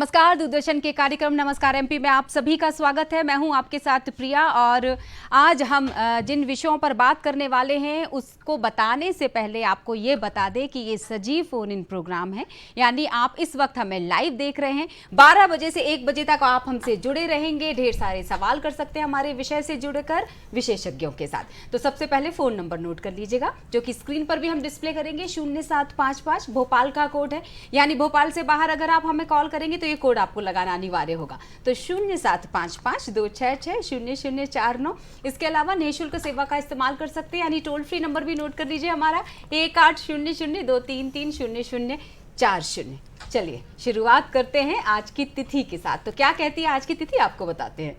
नमस्कार, दूरदर्शन के कार्यक्रम नमस्कार एमपी में आप सभी का स्वागत है। मैं हूं आपके साथ प्रिया और आज हम जिन विषयों पर बात करने वाले हैं उसको बताने से पहले आपको ये बता दें कि ये सजीव फोन इन प्रोग्राम है, यानी आप इस वक्त हमें लाइव देख रहे हैं। 12 बजे से 1 बजे तक आप हमसे जुड़े रहेंगे, ढेर सारे सवाल कर सकते हैं हमारे विषय से जुड़कर विशेषज्ञों के साथ। तो सबसे पहले फ़ोन नंबर नोट कर लीजिएगा जो कि स्क्रीन पर भी हम डिस्प्ले करेंगे। 0755 भोपाल का कोड है, यानी भोपाल से बाहर अगर आप हमें कॉल करेंगे तो ये कोड आपको लगाना अनिवार्य होगा। तो 0755 266 0049। इसके अलावा निःशुल्क सेवा का इस्तेमाल कर सकते हैं, यानी टोल फ्री नंबर भी नोट कर लीजिए हमारा 1800-233-0040। चलिए शुरुआत करते हैं आज की तिथि के साथ। तो क्या कहती है आज की तिथि, आपको बताते हैं।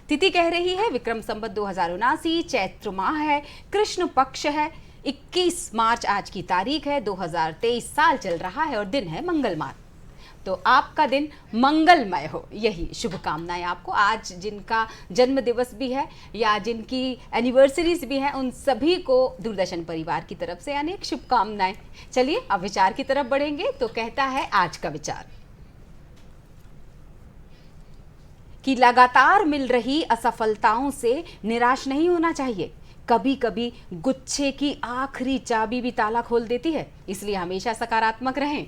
तिथि कह रही है विक्रम संवत 2079, चैत्र माह है, कृष्ण पक्ष है, 21 मार्च आज की तारीख है, 2023 साल चल रहा है और दिन है मंगलवार। तो आपका दिन मंगलमय हो, यही शुभकामनाएं आपको। आज जिनका जन्म दिवस भी है या जिनकी एनिवर्सरीज भी हैं उन सभी को दूरदर्शन परिवार की तरफ से अनेक शुभकामनाएं। चलिए अब विचार की तरफ बढ़ेंगे। तो कहता है आज का विचार कि लगातार मिल रही असफलताओं से निराश नहीं होना चाहिए। कभी कभी गुच्छे की आखिरी चाबी भी ताला खोल देती है, इसलिए हमेशा सकारात्मक रहें,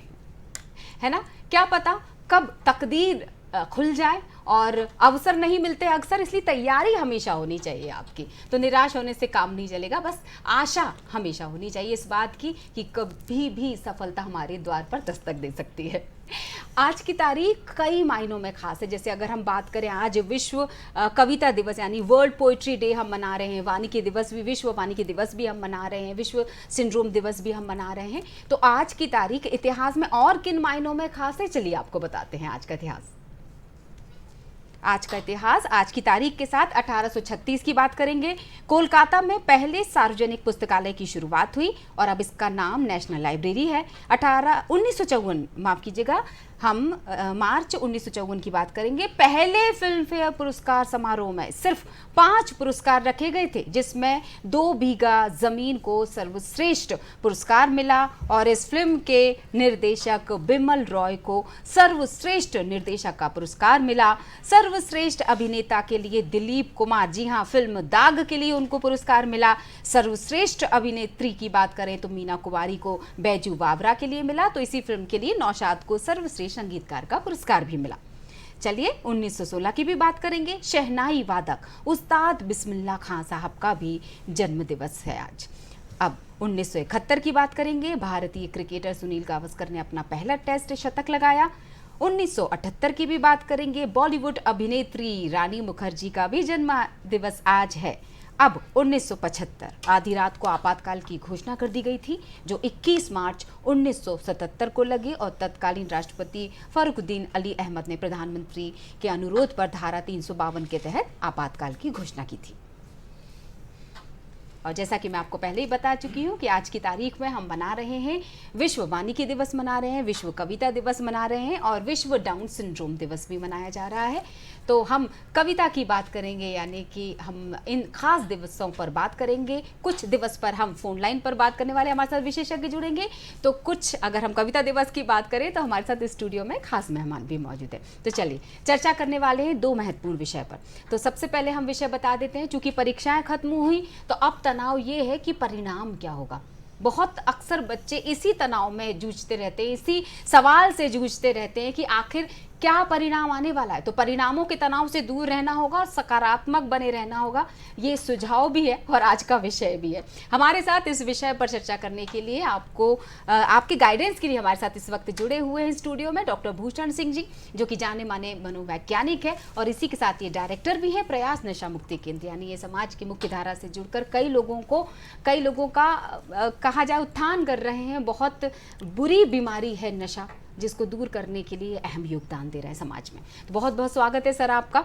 है ना। क्या पता कब तकदीर खुल जाए और अवसर नहीं मिलते अक्सर, इसलिए तैयारी हमेशा होनी चाहिए आपकी। तो निराश होने से काम नहीं चलेगा, बस आशा हमेशा होनी चाहिए इस बात की कि कभी भी सफलता हमारे द्वार पर दस्तक दे सकती है। आज की तारीख कई मायनों में खास है। जैसे अगर हम बात करें, आज विश्व कविता दिवस यानी वर्ल्ड पोइट्री डे हम मना रहे हैं, वानिकी दिवस भी, विश्व वानिकी दिवस भी हम मना रहे हैं, विश्व सिंड्रोम दिवस भी हम मना रहे हैं। तो आज की तारीख इतिहास में और किन मायनों में खास है, चलिए आपको बताते हैं आज का इतिहास। आज का इतिहास आज की तारीख के साथ 1836 की बात करेंगे। कोलकाता में पहले सार्वजनिक पुस्तकालय की शुरुआत हुई और अब इसका नाम नेशनल लाइब्रेरी है। 1954 माफ कीजिएगा, हम मार्च 1954 की बात करेंगे। पहले फिल्म फेयर पुरस्कार समारोह में सिर्फ 5 पुरस्कार रखे गए थे, जिसमें 2 बीघा जमीन को सर्वश्रेष्ठ पुरस्कार मिला और इस फिल्म के निर्देशक बिमल रॉय को सर्वश्रेष्ठ निर्देशक का पुरस्कार मिला। सर्वश्रेष्ठ अभिनेता के लिए दिलीप कुमार, जी हाँ, फिल्म दाग के लिए उनको पुरस्कार मिला। सर्वश्रेष्ठ अभिनेत्री की बात करें तो मीना कुमारी को बैजू बावरा के लिए मिला। तो इसी फिल्म के लिए नौशाद को सर्वश्रेष्ठ संगीतकार का पुरस्कार भी मिला। चलिए 1916 की भी बात करेंगे। शहनाई वादक उस्ताद बिस्मिल्लाह खां साहब का भी जन्म दिवस है आज। अब 1971 की बात करेंगे। भारतीय क्रिकेटर सुनील गावस्कर ने अपना पहला टेस्ट शतक लगाया। 1978 की भी बात करेंगे। बॉलीवुड अभिनेत्री रानी मुखर्जी का भी जन्म दिवस आज है। अब 1975 आधी रात को आपातकाल की घोषणा कर दी गई थी, जो 21 मार्च 1977 को लगी और तत्कालीन राष्ट्रपति फरुखुद्दीन अली अहमद ने प्रधानमंत्री के अनुरोध पर धारा 352 के तहत आपातकाल की घोषणा की थी। और जैसा कि मैं आपको पहले ही बता चुकी हूँ कि आज की तारीख में हम मना रहे हैं विश्व वानिकी दिवस मना रहे हैं, विश्व कविता दिवस मना रहे हैं और विश्व डाउन सिंड्रोम दिवस भी मनाया जा रहा है। तो हम कविता की बात करेंगे, यानी कि हम इन खास दिवसों पर बात करेंगे। कुछ दिवस पर हम फोन लाइन पर बात करने वाले हमारे साथ विशेषज्ञ जुड़ेंगे, तो कुछ अगर हम कविता दिवस की बात करें तो हमारे साथ स्टूडियो में खास मेहमान भी मौजूद है। तो चलिए चर्चा करने वाले हैं 2 महत्वपूर्ण विषय पर। तो सबसे पहले हम विषय बता देते हैं, चूंकि परीक्षाएं खत्म हुई तो अब तनाव ये है कि परिणाम क्या होगा। बहुत अक्सर बच्चे इसी तनाव में जूझते रहते हैं, इसी सवाल से जूझते रहते हैं कि आखिर क्या परिणाम आने वाला है। तो परिणामों के तनाव से दूर रहना होगा और सकारात्मक बने रहना होगा, ये सुझाव भी है और आज का विषय भी है। हमारे साथ इस विषय पर चर्चा करने के लिए आपके गाइडेंस के लिए हमारे साथ इस वक्त जुड़े हुए हैं स्टूडियो में डॉक्टर भूषण सिंह जी, जो कि जाने माने मनोवैज्ञानिक है और इसी के साथ ये डायरेक्टर भी है प्रयास नशा मुक्ति केंद्र, यानी ये समाज की मुख्य धारा से जुड़कर कई लोगों का कहा जाए उत्थान कर रहे हैं। बहुत बुरी बीमारी है नशा, जिसको दूर करने के लिए अहम योगदान दे रहा है समाज में। तो बहुत बहुत स्वागत है सर आपका।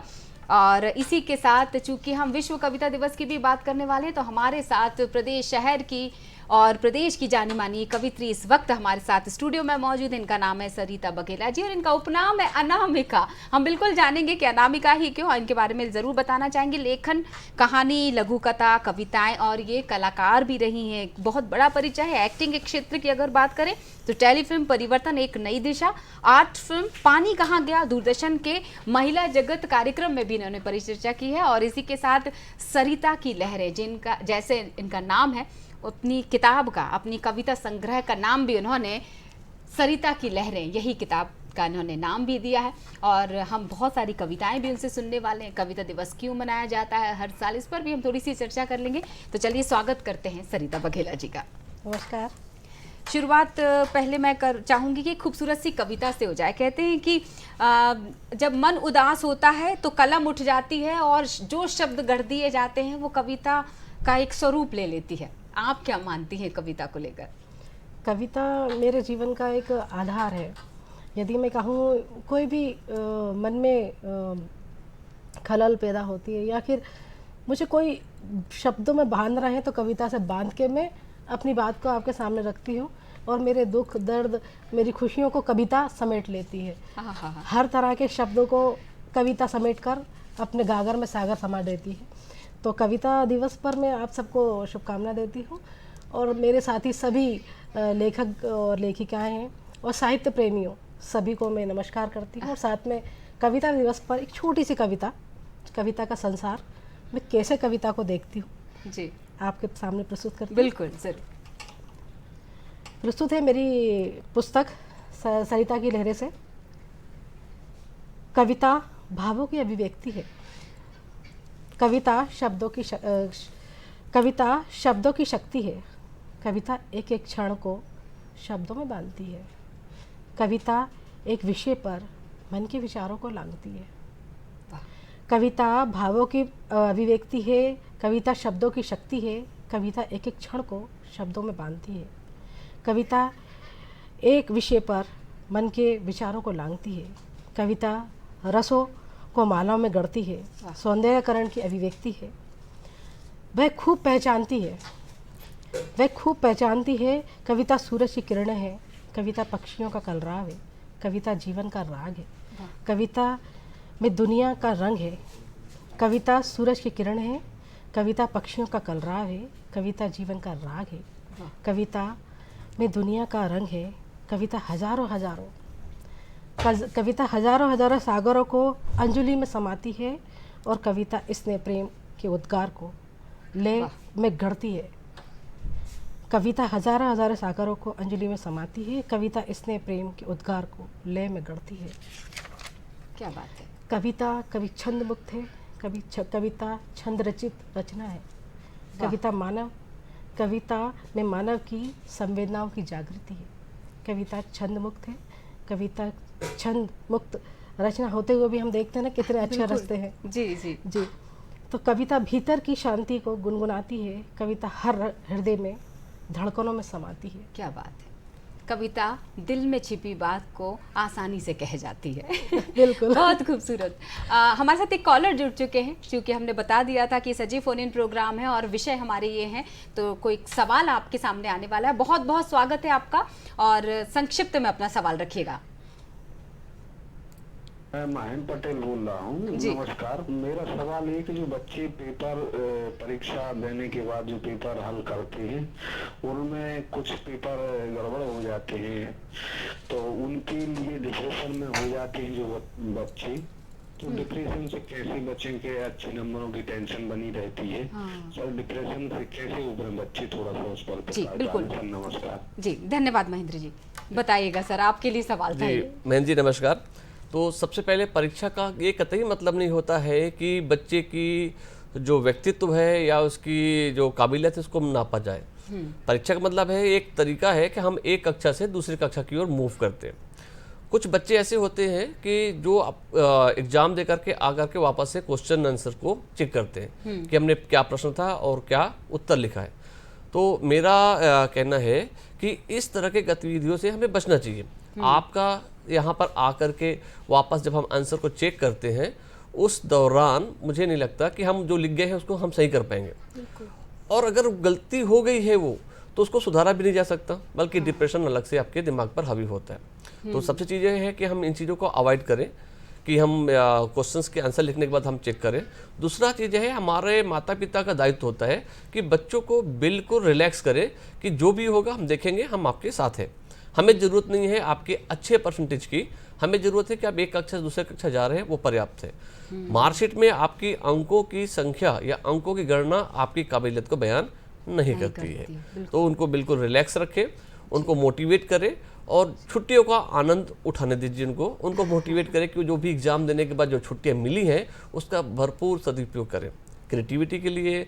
और इसी के साथ चूंकि हम विश्व कविता दिवस की भी बात करने वाले हैं, तो हमारे साथ प्रदेश शहर की और प्रदेश की जानी मानी कवित्री इस वक्त हमारे साथ स्टूडियो में मौजूद। इनका नाम है सरिता बघेला जी और इनका उपनाम है अनामिका। हम बिल्कुल जानेंगे कि अनामिका ही क्यों, इनके बारे में ज़रूर बताना चाहेंगे। लेखन, कहानी, लघु कथा, कविताएं और ये कलाकार भी रही हैं। बहुत बड़ा परिचय है। एक्टिंग के क्षेत्र की अगर बात करें तो टेलीफिल्म परिवर्तन एक नई दिशा, आर्ट फिल्म पानी कहाँ गया, दूरदर्शन के महिला जगत कार्यक्रम में भी इन्होंने परिचर्चा की है। और इसी के साथ सरिता की लहरें, जिनका जैसे इनका नाम है, अपनी किताब का, अपनी कविता संग्रह का नाम भी उन्होंने सरिता की लहरें, यही किताब का इन्होंने नाम भी दिया है। और हम बहुत सारी कविताएं भी उनसे सुनने वाले हैं। कविता दिवस क्यों मनाया जाता है हर साल, इस पर भी हम थोड़ी सी चर्चा कर लेंगे। तो चलिए स्वागत करते हैं सरिता बघेला जी का। नमस्कार। शुरुआत पहले मैं चाहूँगी कि खूबसूरत सी कविता से हो जाए। कहते हैं कि जब मन उदास होता है तो कलम उठ जाती है और जो शब्द गढ़ दिए जाते हैं वो कविता का एक स्वरूप ले लेती है। आप क्या मानती हैं कविता को लेकर? कविता मेरे जीवन का एक आधार है। यदि मैं कहूँ कोई भी मन में खलल पैदा होती है या फिर मुझे कोई शब्दों में बांध रहे हैं तो कविता से बांध के मैं अपनी बात को आपके सामने रखती हूँ और मेरे दुख दर्द, मेरी खुशियों को कविता समेट लेती है। हर तरह के शब्दों को कविता समेट कर अपने गागर में सागर समा देती है। तो कविता दिवस पर मैं आप सबको शुभकामना देती हूँ और मेरे साथी सभी लेखक और लेखिकाएं हैं और साहित्य प्रेमियों सभी को मैं नमस्कार करती हूँ। और साथ में कविता दिवस पर एक छोटी सी कविता का संसार, मैं कैसे कविता को देखती हूँ जी आपके सामने प्रस्तुत करती हूँ। बिल्कुल सर। प्रस्तुत है मेरी पुस्तक सरिता की लहरें से। कविता भावों की अभिव्यक्ति है। कविता शब्दों की शक्ति है। कविता एक एक क्षण को शब्दों में बांधती है। कविता एक विषय पर मन के विचारों को लांघती है। कविता भावों की अभिव्यक्ति है। कविता शब्दों की शक्ति है। कविता एक एक क्षण को शब्दों में बांधती है। कविता एक विषय पर मन के विचारों को लांघती है। कविता रसों को मालाओं में गढ़ती है। सौंदर्यकरण की अभिव्यक्ति है। वह खूब पहचानती है। कविता सूरज की किरणें हैं। कविता पक्षियों का कलरव है। कविता जीवन का राग है। कविता में दुनिया का रंग है। कविता सूरज की किरण है। कविता पक्षियों का कलरव है। कविता जीवन का राग है। कविता में दुनिया का रंग है। कविता हजारों सागरों को अंजलि में समाती है और कविता स्नेह प्रेम के उद्गार को लय में गढ़ती है। कविता हजारों सागरों को अंजलि में समाती है। कविता स्नेह प्रेम के उद्गार को लय में गढ़ती है। क्या बात है। कविता कभी छंद मुक्त है। कविता छंद रचित रचना है। कविता में मानव की संवेदनाओं की जागृति है। कविता छंद मुक्त है। कविता छंद मुक्त रचना होते हुए भी हम देखते हैं ना कितने अच्छे रचते हैं। जी जी जी। तो कविता भीतर की शांति को गुनगुनाती है। कविता हर हृदय में धड़कनों में समाती है। क्या बात है। कविता दिल में छिपी बात को आसानी से कह जाती है। बिल्कुल। बहुत खूबसूरत। हमारे साथ एक कॉलर जुड़ चुके हैं। क्योंकि हमने बता दिया था कि सजीव फोन इन प्रोग्राम है और विषय हमारे ये हैं, तो कोई सवाल आपके सामने आने वाला है। बहुत बहुत स्वागत है आपका और संक्षिप्त में अपना सवाल रखिएगा। मैं महेंद्र पटेल बोल रहा हूँ। नमस्कार। मेरा सवाल है कि जो बच्चे पेपर परीक्षा देने के बाद जो पेपर हल करते हैं उनमें कुछ पेपर गड़बड़ हो जाते हैं तो उनके लिए डिप्रेशन में हो जाते हैं जो बच्चे, तो डिप्रेशन से कैसे बचेंगे? अच्छे नंबरों की टेंशन बनी रहती है। सर डिप्रेशन से कैसे उभरें बच्चे, थोड़ा सा उस पर जी बिल्कुल। सर नमस्कार। जी धन्यवाद महेंद्र जी। बताइएगा सर, आपके लिए सवाल था। महेंद्र जी नमस्कार। तो सबसे पहले परीक्षा का ये कतई मतलब नहीं होता है कि बच्चे की जो व्यक्तित्व है या उसकी जो काबिलियत है उसको नापा जाए। परीक्षा का मतलब है एक तरीका है कि हम एक कक्षा से दूसरी कक्षा की ओर मूव करते हैं। कुछ बच्चे ऐसे होते हैं कि जो एग्जाम दे करके आकर के वापस से क्वेश्चन आंसर को चेक करते हैं कि हमने क्या प्रश्न था और क्या उत्तर लिखा है। तो मेरा कहना है कि इस तरह के गतिविधियों से हमें बचना चाहिए। आपका यहाँ पर आकर के वापस जब हम आंसर को चेक करते हैं उस दौरान मुझे नहीं लगता कि हम जो लिख गए हैं उसको हम सही कर पाएंगे। और अगर गलती हो गई है वो तो उसको सुधारा भी नहीं जा सकता, बल्कि डिप्रेशन अलग से आपके दिमाग पर हावी होता है। तो सबसे चीज़ ये है कि हम इन चीज़ों को अवॉइड करें, कि हम क्वेश्चंस के आंसर लिखने के बाद हम चेक करें। दूसरा चीज़ है, हमारे माता पिता का दायित्व होता है कि बच्चों को बिल्कुल रिलैक्स करें कि जो भी होगा हम देखेंगे, हम आपके साथ हैं। हमें ज़रूरत नहीं है आपके अच्छे परसेंटेज की, हमें ज़रूरत है कि आप एक कक्षा से दूसरे कक्षा जा रहे हैं, वो पर्याप्त है। मार्कशीट में आपकी अंकों की संख्या या अंकों की गणना आपकी काबिलियत को बयान नहीं करती है। तो उनको बिल्कुल रिलैक्स रखें, उनको मोटिवेट करें और छुट्टियों का आनंद उठाने दीजिए उनको मोटिवेट करें कि जो भी एग्ज़ाम देने के बाद जो छुट्टियां मिली हैं उसका भरपूर सदुपयोग करें, क्रिएटिविटी के लिए,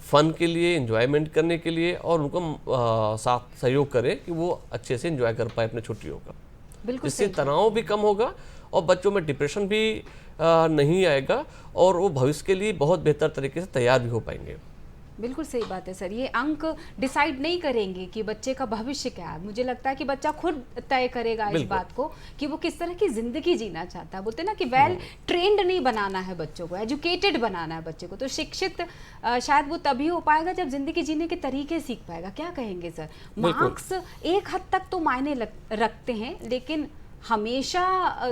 फन के लिए, एंजॉयमेंट करने के लिए, और उनको साथ सहयोग करें कि वो अच्छे से एंजॉय कर पाए अपने छुट्टियों का। इससे तनाव भी कम होगा और बच्चों में डिप्रेशन भी नहीं आएगा और वो भविष्य के लिए बहुत बेहतर तरीके से तैयार भी हो पाएंगे। बिल्कुल सही बात है सर। ये अंक डिसाइड नहीं करेंगे कि बच्चे का भविष्य क्या है। मुझे लगता है कि बच्चा खुद तय करेगा इस बात को कि वो किस तरह की जिंदगी जीना चाहता है। बोलते हैं ना कि वेल ट्रेंड नहीं बनाना है बच्चों को, एजुकेटेड बनाना है बच्चे को। तो शिक्षित शायद वो तभी हो पाएगा जब जिंदगी जीने के तरीके सीख पाएगा। क्या कहेंगे सर? मार्क्स एक हद तक तो मायने रखते हैं, लेकिन हमेशा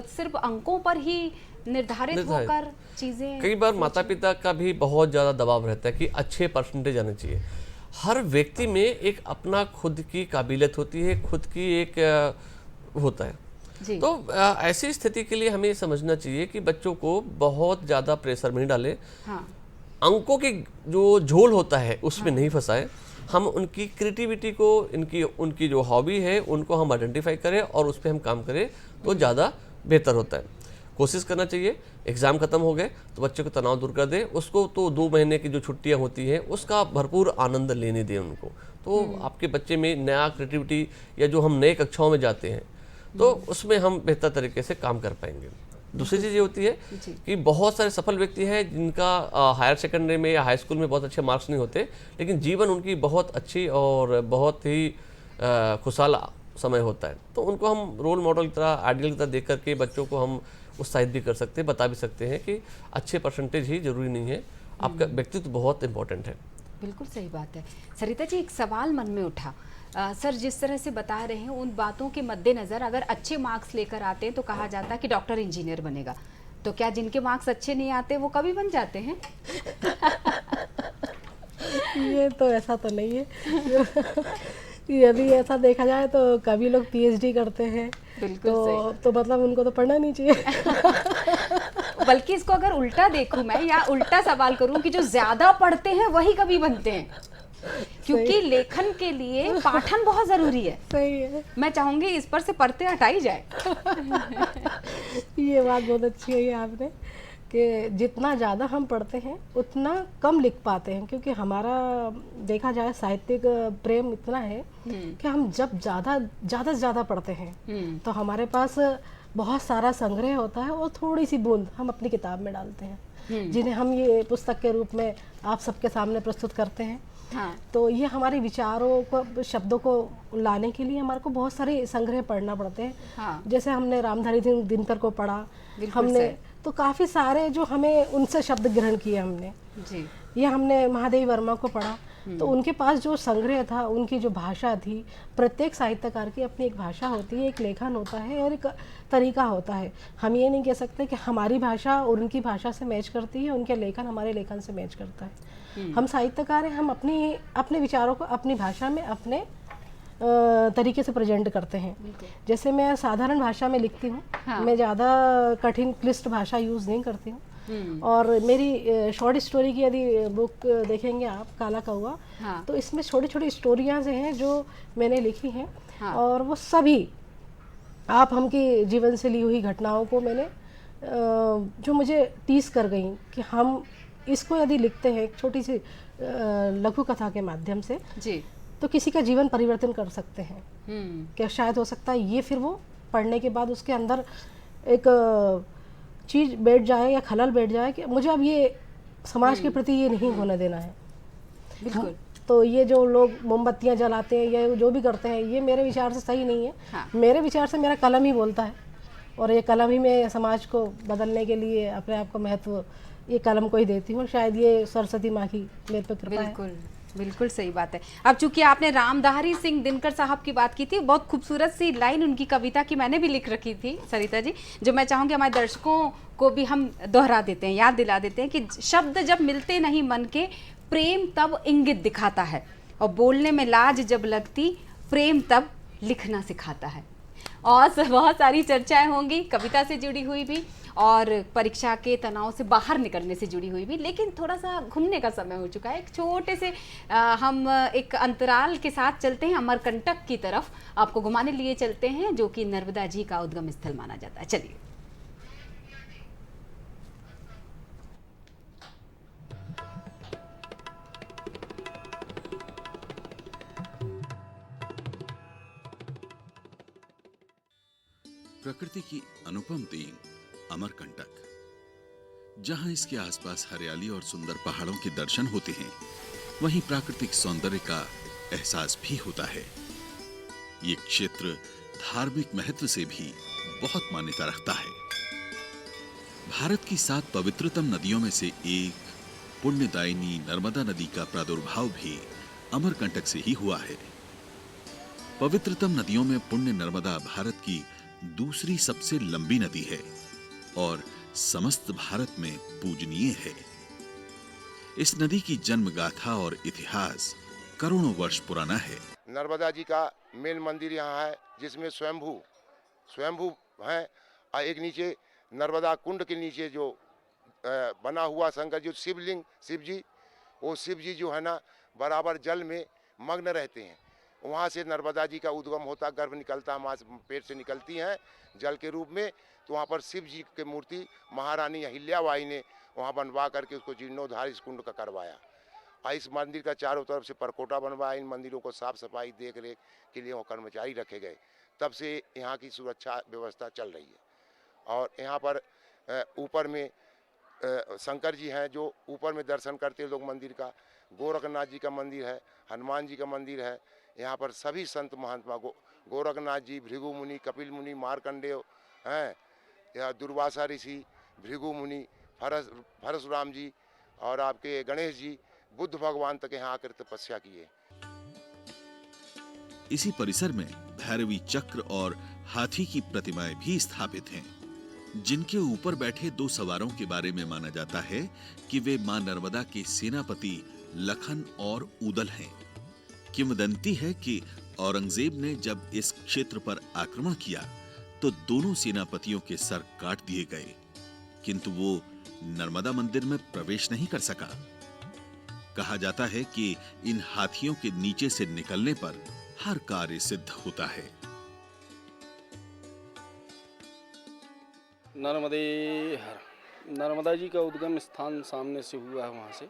सिर्फ अंकों पर ही निर्धारित होकर चीजें। कई बार माता पिता का भी बहुत ज़्यादा दबाव रहता है कि अच्छे परसेंटेज आने चाहिए। हर व्यक्ति में एक अपना खुद की काबिलियत होती है, खुद की एक होता है जी। तो ऐसी स्थिति के लिए हमें समझना चाहिए कि बच्चों को बहुत ज़्यादा प्रेशर में नहीं डालें। हाँ। अंकों की जो झोल होता है उसमें नहीं फंसाए। हम उनकी क्रिएटिविटी को, उनकी जो हॉबी है उनको हम आइडेंटिफाई करें और उस पर हम काम करें तो ज़्यादा बेहतर होता है। कोशिश करना चाहिए, एग्ज़ाम ख़त्म हो गए तो बच्चे को तनाव दूर कर दे, उसको तो 2 महीने की जो छुट्टियां होती हैं उसका भरपूर आनंद लेने दें उनको। तो आपके बच्चे में नया क्रिएटिविटी या जो हम नए कक्षाओं में जाते हैं तो उसमें हम बेहतर तरीके से काम कर पाएंगे। दूसरी चीज़ ये होती है कि बहुत सारे सफल व्यक्ति हैं जिनका हायर सेकेंडरी में या हाई स्कूल में बहुत अच्छे मार्क्स नहीं होते, लेकिन जीवन उनकी बहुत अच्छी और बहुत ही खुशहाल समय होता है। तो उनको हम रोल मॉडल की तरह, आइडियल की तरह देख करके बच्चों को हम उत्साहित भी कर सकते हैं, बता भी सकते हैं कि अच्छे परसेंटेज ही जरूरी नहीं है, आपका व्यक्तित्व बहुत इंपॉर्टेंट है। बिल्कुल सही बात है। सरिता जी, एक सवाल मन में उठा। सर जिस तरह से बता रहे हैं उन बातों के मद्देनज़र अगर अच्छे मार्क्स लेकर आते हैं तो कहा जाता है कि डॉक्टर इंजीनियर बनेगा, तो क्या जिनके मार्क्स अच्छे नहीं आते वो कभी बन जाते हैं? ये तो ऐसा तो नहीं है। यदि ऐसा देखा जाए तो कभी लोग पीएचडी करते हैं तो मतलब उनको तो पढ़ना नहीं चाहिए। बल्कि इसको अगर उल्टा देखूं मैं, या उल्टा सवाल करूं कि जो ज्यादा पढ़ते हैं वही कभी बनते हैं, क्योंकि लेखन के लिए पाठन बहुत जरूरी है। सही है। मैं चाहूंगी इस पर से पर्दे हटाई जाए। ये बात बहुत अच्छी है आपने कि जितना ज़्यादा हम पढ़ते हैं उतना कम लिख पाते हैं, क्योंकि हमारा देखा जाए साहित्यिक प्रेम इतना है कि हम जब ज़्यादा पढ़ते हैं तो हमारे पास बहुत सारा संग्रह होता है और थोड़ी सी बूंद हम अपनी किताब में डालते हैं, जिन्हें हम ये पुस्तक के रूप में आप सबके सामने प्रस्तुत करते हैं। हाँ। तो ये हमारे विचारों को, शब्दों को लाने के लिए हमारे को बहुत सारे संग्रह पढ़ना पड़ते हैं। हाँ। जैसे हमने रामधारी दिनकर को पढ़ा, हमने तो काफ़ी सारे जो हमें उनसे शब्द ग्रहण किए हमने जी। या हमने महादेवी वर्मा को पढ़ा, तो उनके पास जो संग्रह था, उनकी जो भाषा थी, प्रत्येक साहित्यकार की अपनी एक भाषा होती है, एक लेखन होता है और एक तरीका होता है। हम ये नहीं कह सकते कि हमारी भाषा और उनकी भाषा से मैच करती है, उनके लेखन हमारे लेखन से मैच करता है। हम साहित्यकार हैं, हम अपने विचारों को अपनी भाषा में अपने तरीके से प्रेजेंट करते हैं। जैसे मैं साधारण भाषा में लिखती हूँ। हाँ। मैं ज़्यादा कठिन क्लिष्ट भाषा यूज़ नहीं करती हूँ। और मेरी शॉर्ट स्टोरी की यदि बुक देखेंगे आप, काला कौवा, हाँ। तो इसमें छोटी छोटी स्टोरियाँ हैं जो मैंने लिखी हैं। हाँ। और वो सभी आप हमकी जीवन से ली हुई घटनाओं को मैंने जो मुझे टीस कर गई कि हम इसको यदि लिखते हैं एक छोटी सी लघु कथा के माध्यम से जी, तो किसी का जीवन परिवर्तन कर सकते हैं। क्या शायद हो सकता है ये फिर वो पढ़ने के बाद उसके अंदर एक चीज़ बैठ जाए या खलल बैठ जाए कि मुझे अब ये समाज के प्रति ये नहीं होने देना है। बिल्कुल। तो ये जो लोग मोमबत्तियाँ जलाते हैं या जो भी करते हैं, ये मेरे विचार से सही नहीं है। हाँ। मेरे विचार से मेरा कलम ही बोलता है और ये कलम ही मैं समाज को बदलने के लिए अपने आप को महत्व ये कलम को ही देती हूँ। शायद ये सरस्वती माँ की मेरे पे कृपा है। बिल्कुल बिल्कुल सही बात है। अब चूंकि आपने रामधारी सिंह दिनकर साहब की बात की थी, बहुत खूबसूरत सी लाइन उनकी कविता की मैंने भी लिख रखी थी सरिता जी, जो मैं चाहूँगी हमारे दर्शकों को भी हम दोहरा देते हैं, याद दिला देते हैं कि शब्द जब मिलते नहीं मन के, प्रेम तब इंगित दिखाता है, और बोलने में लाज जब लगती, प्रेम तब लिखना सिखाता है। और बहुत सारी चर्चाएं होंगी कविता से जुड़ी हुई भी और परीक्षा के तनाव से बाहर निकलने से जुड़ी हुई भी, लेकिन थोड़ा सा घूमने का समय हो चुका है। एक छोटे से हम एक अंतराल के साथ चलते हैं, अमरकंटक की तरफ आपको घुमाने लिए चलते हैं, जो कि नर्मदा जी का उद्गम स्थल माना जाता है। चलिए। प्रकृति की अनुपम देन अमरकंटक, जहां इसके आसपास हरियाली और सुंदर पहाड़ों के दर्शन होते हैं, वहीं प्राकृतिक सौंदर्य का एहसास भी होता है। ये क्षेत्र धार्मिक महत्व से भी बहुत मान्यता रखता है। भारत की 7 पवित्रतम नदियों में से एक पुण्यदायिनी नर्मदा नदी का प्रादुर्भाव भी अमरकंटक से ही हुआ है। पवित्रतम नदियों में पुण्य नर्मदा भारत की दूसरी सबसे लंबी नदी है और समस्त भारत में पूजनीय है। इस नदी की जन्म गाथा और इतिहास करोड़ों वर्ष पुराना है। नर्मदा जी का मेन मंदिर यहाँ है, जिसमें स्वयंभू है, और एक नीचे नर्मदा कुंड के नीचे जो बना हुआ शंकर जी शिवलिंग, शिव जी जो है ना बराबर जल में मग्न रहते हैं। वहाँ से नर्मदा जी का उद्गम होता, गर्भ निकलता, माँ पेट से निकलती हैं जल के रूप में। तो वहाँ पर शिव जी की मूर्ति महारानी अहिल्याबाई ने वहाँ बनवा करके उसको जीर्णोद्धार इस कुंड का करवाया। और इस मंदिर का चारों तरफ से परकोटा बनवाया। इन मंदिरों को साफ सफाई देख रेख के लिए वो कर्मचारी रखे गए। तब से यहाँ की सुरक्षा व्यवस्था चल रही है। और यहाँ पर ऊपर में शंकर जी हैं, जो ऊपर में दर्शन करते हैं लोग मंदिर का। गोरखनाथ जी का मंदिर है, हनुमान जी का मंदिर है। यहाँ पर सभी संत महात्मा गोरखनाथ जी, भृगु मुनि, कपिल मुनि, मार्कंडेय हैं, या दुर्वासा ऋषि, भृगु मुनि, परशुराम जी और आपके गणेश जी, बुद्ध भगवान तक यहाँ आकर तपस्या किए। इसी परिसर में भैरवी चक्र और हाथी की प्रतिमाएं भी स्थापित हैं, जिनके ऊपर बैठे 2 सवारों के बारे में माना जाता है कि वे मां नर्मदा के सेनापति लखन और ऊदल हैं। किंवदंती है कि औरंगजेब ने जब इस क्षेत्र पर आक्रमण किया तो दोनों सेनापतियों के सर काट दिए गए, किंतु वो नर्मदा मंदिर में प्रवेश नहीं कर सका। कहा जाता है कि इन हाथियों के नीचे से निकलने पर हर कार्य सिद्ध होता है। नर्मदा जी का उद्गम स्थान सामने से हुआ है।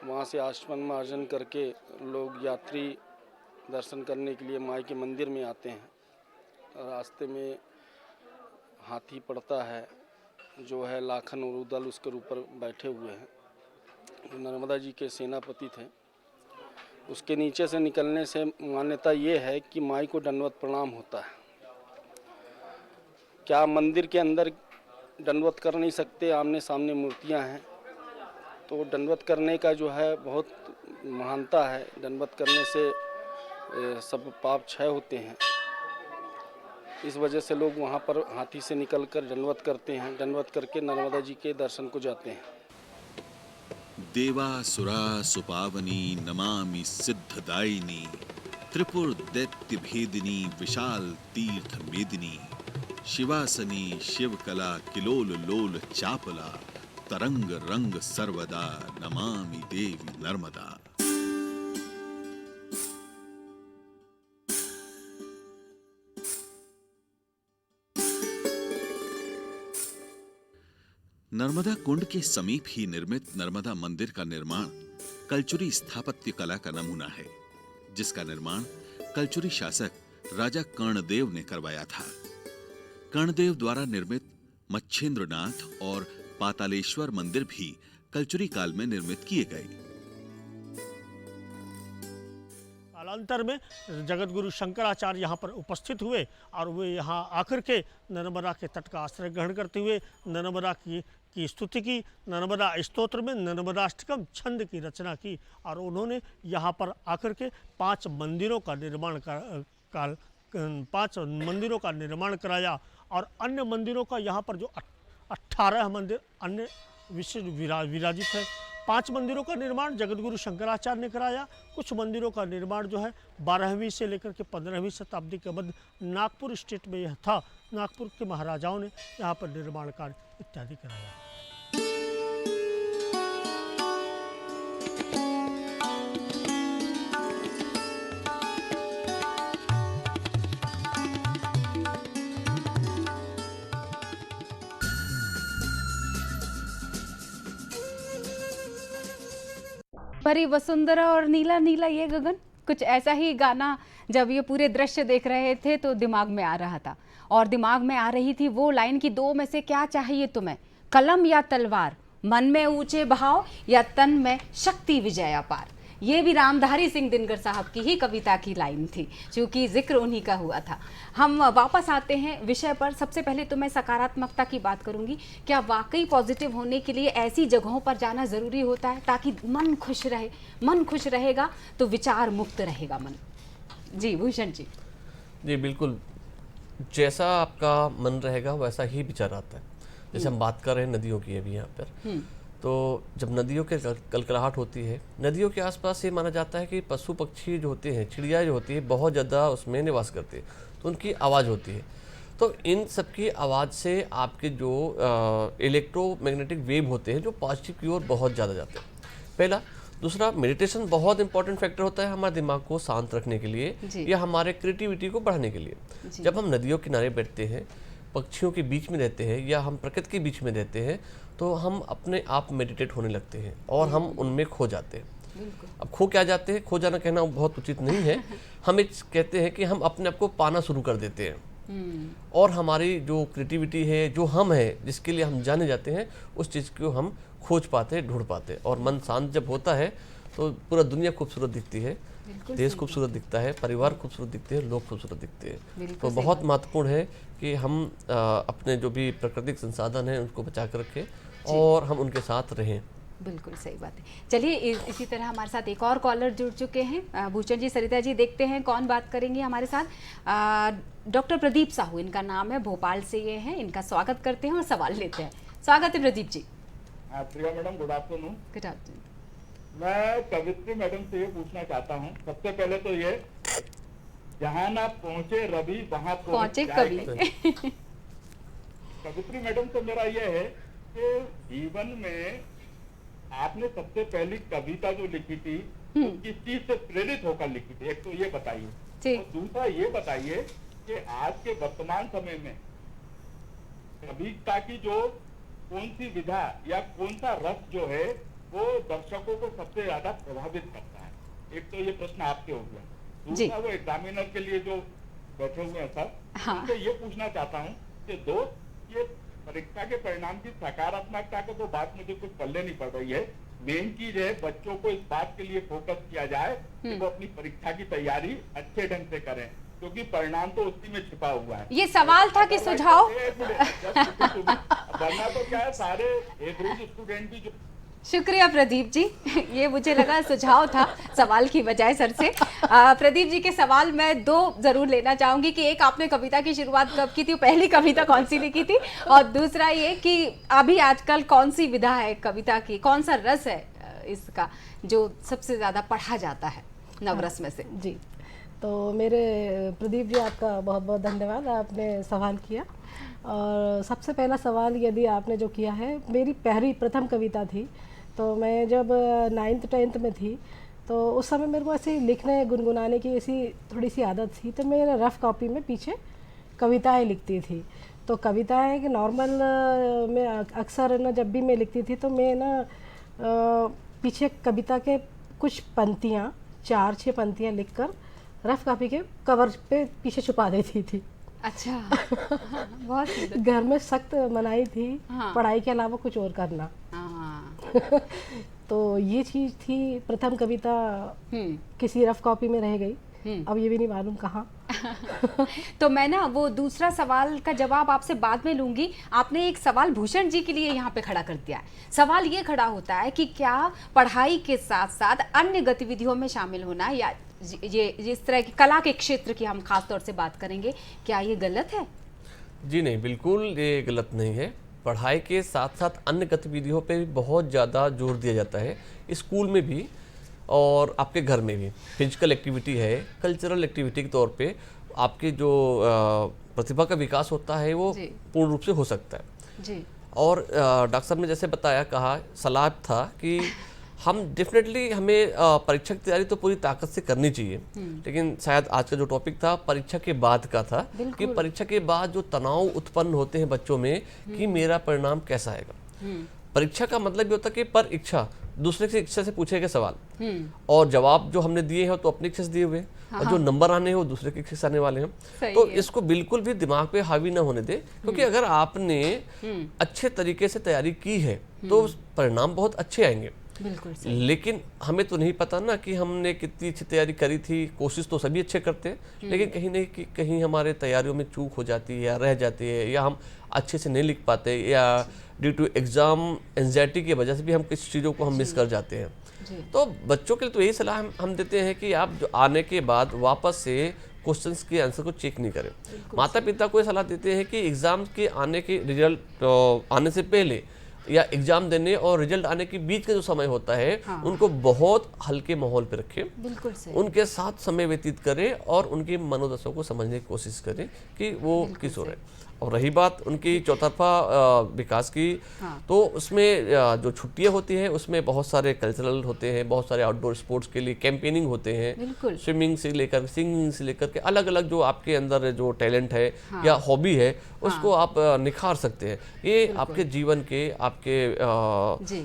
वहाँ से आचमन मार्जन करके लोग यात्री दर्शन करने के लिए माई के मंदिर में आते हैं। रास्ते में हाथी पड़ता है, जो है लाखन और उदल उसके ऊपर बैठे हुए हैं। नर्मदा जी के सेनापति थे। उसके नीचे से निकलने से मान्यता ये है कि माई को दंडवत प्रणाम होता है। क्या मंदिर के अंदर दंडवत कर नहीं सकते, आमने सामने मूर्तियां हैं, तो दंडवत करने का जो है बहुत महानता है। दंडवत करने से सब पाप क्षय होते हैं। इस वजह से लोग वहाँ पर हाथी से निकलकर दंडवत करते हैं। दंडवत करके नर्मदा जी के दर्शन को जाते हैं। देवा सुरा सुपावनी नमामि सिद्धदायिनी, त्रिपुर दैत्य भेदिनी विशाल तीर्थ मेदिनी, शिवासनी शिवकला किलोल लोल चापला, तरंग रंग सर्वदा नमामि देवी नर्मदा। नर्मदा कुंड के समीप ही निर्मित नर्मदा मंदिर का निर्माण कलचुरी स्थापत्य कला का नमूना है, जिसका निर्माण कलचुरी शासक राजा कर्णदेव ने करवाया था। कर्णदेव द्वारा निर्मित मच्छेंद्रनाथ और पातालेश्वर मंदिर भी कलचुरी काल में निर्मित किए गए। कालांतर में जगत गुरु शंकराचार्य यहाँ पर उपस्थित हुए और वे यहाँ आकर के नर्मदा के तट का आश्रय ग्रहण करते हुए नर्मदा की स्तुति की, नर्मदा स्तोत्र में नर्मदाष्टकम छंद की रचना की और उन्होंने यहाँ पर आकर के 5 मंदिरों का निर्माण कराया और अन्य मंदिरों का यहाँ पर जो 18 मंदिर अन्य विशेष विराजित है। 5 मंदिरों का निर्माण जगतगुरु शंकराचार्य ने कराया। कुछ मंदिरों का निर्माण जो है 12वीं से लेकर के 15वीं शताब्दी के मध्य नागपुर स्टेट में यह था। नागपुर के महाराजाओं ने यहाँ पर निर्माण कार्य इत्यादि कराया। परी वसुंधरा और नीला नीला ये गगन, कुछ ऐसा ही गाना जब ये पूरे दृश्य देख रहे थे तो दिमाग में आ रहा था। और दिमाग में आ रही थी वो लाइन की 2 में से क्या चाहिए तुम्हें, कलम या तलवार, मन में ऊंचे भाव या तन में शक्ति विजय अपार। ये भी रामधारी सिंह दिनकर साहब की ही कविता की लाइन थी, क्योंकि जिक्र उन्हीं का हुआ था। हम वापस आते हैं विषय पर। सबसे पहले तो मैं सकारात्मकता की बात करूंगी। क्या वाकई पॉजिटिव होने के लिए ऐसी जगहों पर जाना ज़रूरी होता है ताकि मन खुश रहे? मन खुश रहेगा तो विचार मुक्त रहेगा मन। जी भूषण जी। जी बिल्कुल, जैसा आपका मन रहेगा वैसा ही विचार आता है। जैसे हम बात कर रहे हैं नदियों की अभी यहाँ पर, तो जब नदियों के कलकलाहट होती है, नदियों के आसपास ये माना जाता है कि पशु पक्षी जो होते हैं, चिड़िया जो होती है, बहुत ज़्यादा उसमें निवास करते हैं, तो उनकी आवाज़ होती है। तो इन सब की आवाज़ से आपके जो इलेक्ट्रोमैग्नेटिक वेव होते हैं जो पॉजिटिव की ओर बहुत ज़्यादा जाते हैं, पहला। दूसरा, मेडिटेशन बहुत इंपॉर्टेंट फैक्टर होता है हमारे दिमाग को शांत रखने के लिए या हमारे क्रिएटिविटी को बढ़ाने के लिए। जब हम नदियों किनारे बैठते हैं, पक्षियों के बीच में रहते हैं या हम प्रकृति के बीच में रहते हैं, तो हम अपने आप मेडिटेट होने लगते हैं और हम उनमें खो जाते हैं। अब खो क्या जाते हैं, खो जाना कहना बहुत उचित नहीं है। हम एक कहते हैं कि हम अपने आप को पाना शुरू कर देते हैं और हमारी जो क्रिएटिविटी है, जो हम है, जिसके लिए हम जाने जाते हैं, उस चीज़ को हम खोज पाते, ढूंढ पाते। और मन शांत जब होता है तो पूरा दुनिया खूबसूरत दिखती है, देश खूबसूरत दिखता है, परिवार खूबसूरत दिखते हैं, लोग खूबसूरत दिखते हैं। तो बहुत महत्वपूर्ण है कि हम अपने जो भी प्राकृतिक संसाधन हैं उनको बचा कर रखें और हम उनके साथ रहें। बिल्कुल सही बात है। चलिए इसी तरह हमारे साथ एक और कॉलर जुड़ चुके हैं, भूषण जी, सरिता जी। देखते हैं कौन बात करेंगे हमारे साथ। डॉक्टर प्रदीप साहू इनका नाम है, भोपाल से ये हैं। इनका स्वागत करते हैं और सवाल लेते हैं। स्वागत है Pradeep ji. Priya madam, good afternoon. Good afternoon. मैं कवित्री मैडम से ये पूछना चाहता हूँ, सबसे पहले तो ये, जहाँ ना पहुँचे रवि वहाँ पहुँचे कवि। कवित्री मैडम से मेरा ये है कि जीवन में आपने सबसे पहली कविता जो लिखी थी वो किस चीज से प्रेरित होकर लिखी थी, एक तो ये बताइए। और दूसरा ये बताइए कि आज के वर्तमान समय में कविता की जो कौन सी विधा या कौन सा रस जो है वो दर्शकों को सबसे ज्यादा प्रभावित करता है। एक तो ये प्रश्न आपके हो गया। दूसरा, वो एग्जामिनर के लिए जो बैठे हुए हैं सर, उनसे ये पूछना चाहता हूँ कि दोस्त, ये परीक्षा के परिणाम की सकारात्मकता को तो बात मुझे कुछ पल्ले नहीं पड़ रही है। मेन चीज है बच्चों को इस बात के लिए फोकस किया जाए कि वो अपनी परीक्षा की तैयारी अच्छे ढंग से करें, क्योंकि परिणाम तो उसी में छिपा हुआ है। ये सवाल था कि सुझाव? वरना तो क्या है, सारे एवरेज स्टूडेंट भी जो। शुक्रिया प्रदीप जी, ये मुझे लगा सुझाव था सवाल की बजाय सर से। प्रदीप जी के सवाल मैं 2 जरूर लेना चाहूंगी कि एक, आपने कविता की शुरुआत कब की थी, पहली कविता कौन सी लिखी थी, और दूसरा ये कि अभी आजकल कौन सी विधा है कविता की, कौन सा रस है इसका जो सबसे ज़्यादा पढ़ा जाता है नवरस में से? जी, तो मेरे प्रदीप जी, आपका बहुत बहुत धन्यवाद, आपने सवाल किया। और सबसे पहला सवाल यदि आपने जो किया है, मेरी प्रथम कविता थी। तो मैं जब 9th 10th में थी तो उस समय मेरे को ऐसे लिखने गुनगुनाने की ऐसी थोड़ी सी आदत थी, तो मैं रफ़ कॉपी में पीछे कविताएं लिखती थी। तो कविताएं कि नॉर्मल में अक्सर ना जब भी मैं लिखती थी तो मैं ना पीछे कविता के कुछ पंक्तियाँ, 4-6 पंक्तियाँ लिखकर रफ़ कॉपी के कवर पे पीछे छुपा देती थी। अच्छा। बहुत सुंदर। घर में सख्त मनाही थी, पढ़ाई के अलावा कुछ और करना। तो ये चीज़ थी। प्रथम कविता किसी रफ कॉपी में रह गई, अब ये भी नहीं मालूम कहाँ। तो मैं ना वो दूसरा सवाल का जवाब आपसे बाद में लूंगी। आपने एक सवाल भूषण जी के लिए यहाँ पे खड़ा कर दिया है। सवाल ये खड़ा होता है कि क्या पढ़ाई के साथ साथ अन्य गतिविधियों में शामिल होना, या ये जिस तरह की कला के क्षेत्र की हम खास तौर से बात करेंगे, क्या ये गलत है? जी नहीं, बिल्कुल ये गलत नहीं है। पढ़ाई के साथ साथ अन्य गतिविधियों पे भी बहुत ज़्यादा जोर दिया जाता है, स्कूल में भी और आपके घर में भी। फिजिकल एक्टिविटी है, कल्चरल एक्टिविटी के तौर पे आपके जो प्रतिभा का विकास होता है वो पूर्ण रूप से हो सकता है जी। और डॉक्टर साहब ने जैसे बताया, कहा, सलाह था कि हम डेफिनेटली हमें परीक्षा की तैयारी तो पूरी ताकत से करनी चाहिए, लेकिन शायद आज का जो टॉपिक था परीक्षा के बाद का था कि परीक्षा के बाद जो तनाव उत्पन्न होते हैं बच्चों में कि मेरा परिणाम कैसा आएगा। परीक्षा का मतलब ये होता है कि पर इच्छा, दूसरे की इच्छा से पूछे गए सवाल और जवाब जो हमने दिए हैं तो अपनी इच्छा से दिए हुए, और जो नंबर आने हैं वो दूसरे की इच्छा से आने वाले हैं। तो इसको बिल्कुल भी दिमाग पे हावी ना होने दे, क्योंकि अगर आपने अच्छे तरीके से तैयारी की है तो परिणाम बहुत अच्छे आएंगे। बिल्कुल। लेकिन हमें तो नहीं पता ना कि हमने कितनी अच्छी तैयारी करी थी। कोशिश तो सभी अच्छे करते हैं, लेकिन कहीं नहीं कि कहीं हमारे तैयारियों में चूक हो जाती है या रह जाती है, या हम अच्छे से नहीं लिख पाते, या ड्यू टू एग्ज़ाम एंजाइटी की वजह से भी हम किसी चीज़ों को हम मिस कर जाते हैं। तो बच्चों के लिए तो यही सलाह हम देते हैं कि आप जो आने के बाद वापस से क्वेश्चंस के आंसर को चेक नहीं करें। माता पिता को ये सलाह देते हैं कि एग्ज़ाम के आने के रिजल्ट आने से पहले या एग्जाम देने और रिजल्ट आने के बीच का जो समय होता है, उनको बहुत हल्के माहौल पे रखें, बिल्कुल सही। उनके साथ समय व्यतीत करें और उनकी मनोदशा को समझने की कोशिश करें कि वो किस हो रहे हैं। और रही बात उनकी चौतरफा विकास की, तो उसमें जो छुट्टियां होती हैं उसमें बहुत सारे कल्चरल होते हैं, बहुत सारे आउटडोर स्पोर्ट्स के लिए कैंपेनिंग होते हैं, स्विमिंग से लेकर सिंगिंग से लेकर के अलग अलग जो आपके अंदर जो टैलेंट है या हॉबी है उसको आप निखार सकते हैं। ये आपके जीवन के, आपके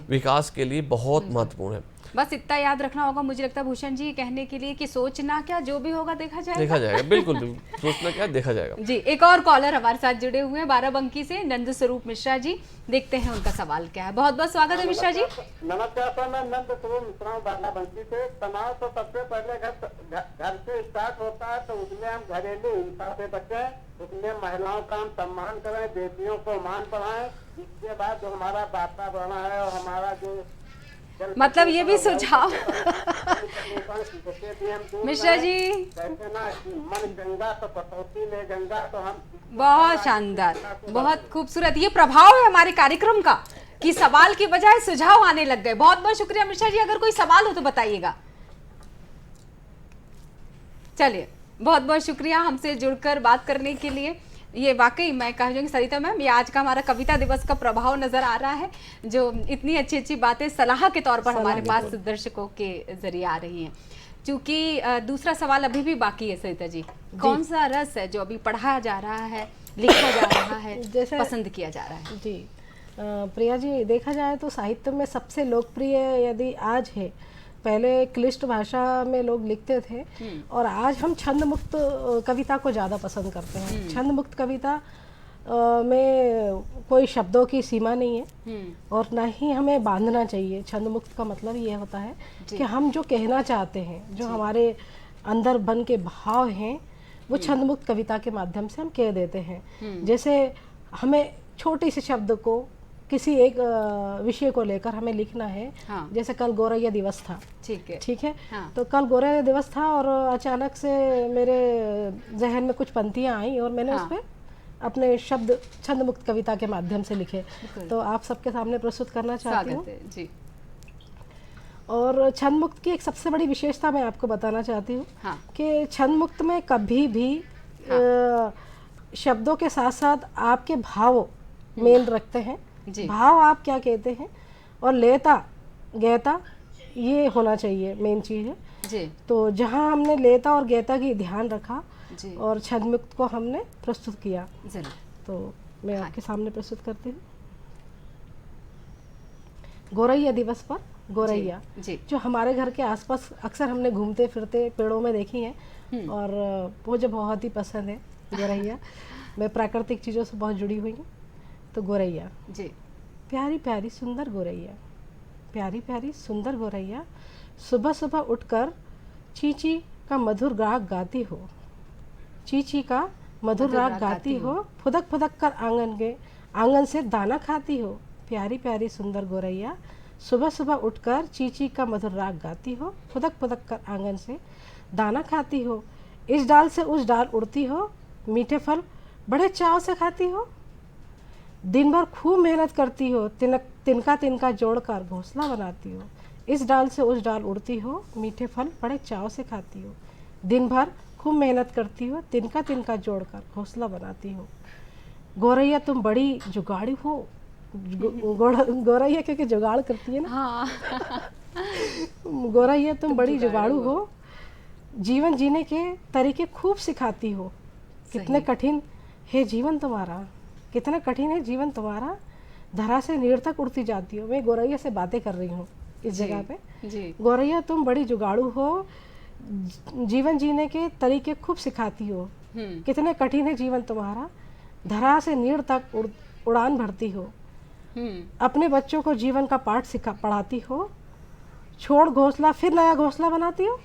विकास के लिए बहुत महत्वपूर्ण है। बस इतना याद रखना होगा, मुझे लगता है भूषण जी कहने के लिए कि सोचना क्या, जो भी होगा देखा जाएगा। बिल्कुल बिल्कुल, सोचना क्या देखा जाएगा। जी, एक और कॉलर हमारे साथ जुड़े हुए हैं बाराबंकी से, नंद स्वरूप मिश्रा जी। देखते हैं उनका सवाल क्या है। बहुत बहुत स्वागत है मिश्रा जी। नमस्कार सर, मैं नंद स्वरूप मिश्रा हूँ बाराबंकी से। तनाव तो सबसे पहले घर से स्टार्ट होता है, तो उसमें हम घरेलू हिंसा से बचें, उसमें महिलाओं का हम सम्मान करें, बेटियों को मान पढ़ाएं। इसके बाद जो हमारा वातावरण है और हमारा जो मतलब ये भी सुझाव मिश्रा जी, मन गंगा तो कटौती में गंगा, तो हम बहुत शानदार, बहुत खूबसूरत ये प्रभाव है हमारे कार्यक्रम का कि सवाल की बजाय सुझाव आने लग गए। बहुत बहुत शुक्रिया मिश्रा जी। अगर कोई सवाल हो तो बताइएगा। चलिए, बहुत बहुत शुक्रिया हमसे जुड़कर बात करने के लिए। ये वाकई मैं कहूँगी सरिता मैम, ये आज का हमारा कविता दिवस का प्रभाव नजर आ रहा है, जो इतनी अच्छी अच्छी बातें सलाह के तौर पर हमारे पास दर्शकों के जरिए आ रही हैं। क्योंकि दूसरा सवाल अभी भी बाकी है सरिता जी, कौन सा रस है जो अभी पढ़ाया जा रहा है, लिखा जा रहा है, जैसे पसंद किया जा रहा है? जी प्रिया जी, देखा जाए तो साहित्य में सबसे लोकप्रिय यदि आज है, पहले क्लिष्ट भाषा में लोग लिखते थे और आज हम छंद मुक्त कविता को ज़्यादा पसंद करते हैं। छंद मुक्त कविता में कोई शब्दों की सीमा नहीं है और ना ही हमें बांधना चाहिए। छंद मुक्त का मतलब ये होता है कि हम जो कहना चाहते हैं, जो हमारे अंदर बन के भाव हैं, वो छंद मुक्त कविता के माध्यम से हम कह देते हैं। जैसे हमें छोटे से शब्द को किसी एक विषय को लेकर हमें लिखना है। जैसे कल गौरैया दिवस था, ठीक है। तो कल गौरैया दिवस था और अचानक से मेरे जहन में कुछ पंक्तियां आई और मैंने उस पर अपने शब्द छंद मुक्त कविता के माध्यम से लिखे, तो आप सबके सामने प्रस्तुत करना चाहती हूँ। और छंद मुक्त की एक सबसे बड़ी विशेषता मैं आपको बताना चाहती हूँ कि छंद मुक्त में कभी भी शब्दों के साथ साथ आपके भाव मेल रखते हैं। भाव आप क्या कहते हैं और लेता गहता ये होना चाहिए, मेन चीज़ है जी। तो जहाँ हमने लेता और गहता की ध्यान रखा जी, और छंद मुक्त को हमने प्रस्तुत किया, तो मैं आपके सामने प्रस्तुत करती हूँ। गौरैया दिवस पर गौरैया जी, जो हमारे घर के आसपास अक्सर हमने घूमते फिरते पेड़ों में देखी है और मुझे बहुत ही पसंद है गौरैया। मैं प्राकृतिक चीज़ों से बहुत जुड़ी हुई हूँ। तो गौरैया जी, प्यारी प्यारी सुंदर गौरैया, प्यारी प्यारी सुंदर गौरैया, सुबह सुबह उठकर चींची का मधुर राग गाती हो, चींची का मधुर राग गाती हो, फुदक फुदक कर आंगन से दाना खाती हो। प्यारी प्यारी सुंदर गौरैया, सुबह सुबह उठकर चींची का मधुर राग गाती हो, फुदक फुदक कर आंगन से दाना खाती हो। इस डाल से उस डाल उड़ती हो, मीठे फल बड़े चाव से खाती हो। दिन भर खूब मेहनत करती हो, तिनका तिनका जोड़कर घोंसला बनाती हो। इस डाल से उस डाल उड़ती हो, मीठे फल बड़े चाव से खाती हो। दिन भर खूब मेहनत करती हो, तिनका तिनका जोड़कर घोंसला बनाती हो। गौरैया तुम बड़ी जुगाड़ी हो, गौरैया क्योंकि जुगाड़ करती है ना। हाँ। गौरैया तुम बड़ी जुगाड़ू हो, जीवन जीने के तरीके खूब सिखाती हो। कितने कठिन है जीवन तुम्हारा, कितना कठिन है जीवन तुम्हारा, धरा से नीड़ तक उड़ती जाती हो। मैं गौरैया से बातें कर रही हूँ इस जगह पे। गौरैया तुम बड़ी जुगाड़ू हो, जीवन जीने के तरीके खूब सिखाती हो। कितने कठिन है जीवन तुम्हारा, धरा से नीड़ तक उड़ान भरती हो। अपने बच्चों को जीवन का पाठ पढ़ाती हो, छोड़ घोंसला फिर नया घोंसला बनाती हो।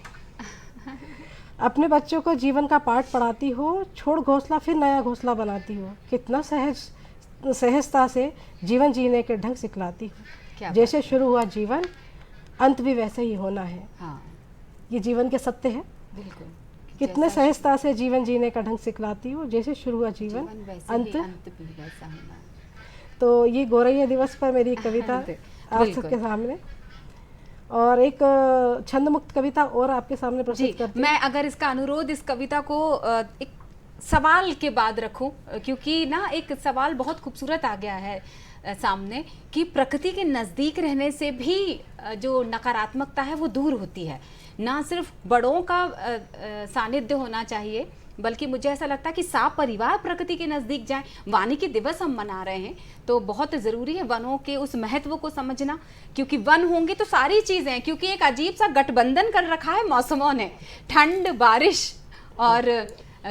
अपने बच्चों को जीवन का पाठ पढ़ाती हो, छोड़ घोंसला फिर नया घोंसला बनाती हो। कितना सहजता से जीवन जीने के ढंग सिखलाती हो। जैसे शुरू हुआ जीवन, अंत भी वैसे ही होना है। हाँ। ये जीवन के सत्य है। बिल्कुल। कितने सहजता से जीवन जीने का ढंग सिखलाती हो। जैसे शुरू हुआ जीवन, अंत भी वैसा होना है। तो ये गौरैया दिवस पर मेरी कविता आप सबके सामने, और एक छंद मुक्त कविता और आपके सामने प्रस्तुत करती हूँ। मैं अगर इसका अनुरोध इस कविता को एक सवाल के बाद रखूं, क्योंकि ना एक सवाल बहुत खूबसूरत आ गया है सामने कि प्रकृति के नज़दीक रहने से भी जो नकारात्मकता है वो दूर होती है। ना सिर्फ बड़ों का सानिध्य होना चाहिए, बल्कि मुझे ऐसा लगता है कि सारा परिवार प्रकृति के नज़दीक जाए। वानिकी दिवस हम मना रहे हैं तो बहुत ज़रूरी है वनों के उस महत्व को समझना, क्योंकि वन होंगे तो सारी चीज़ें हैं। क्योंकि एक अजीब सा गठबंधन कर रखा है मौसमों ने, ठंड, बारिश और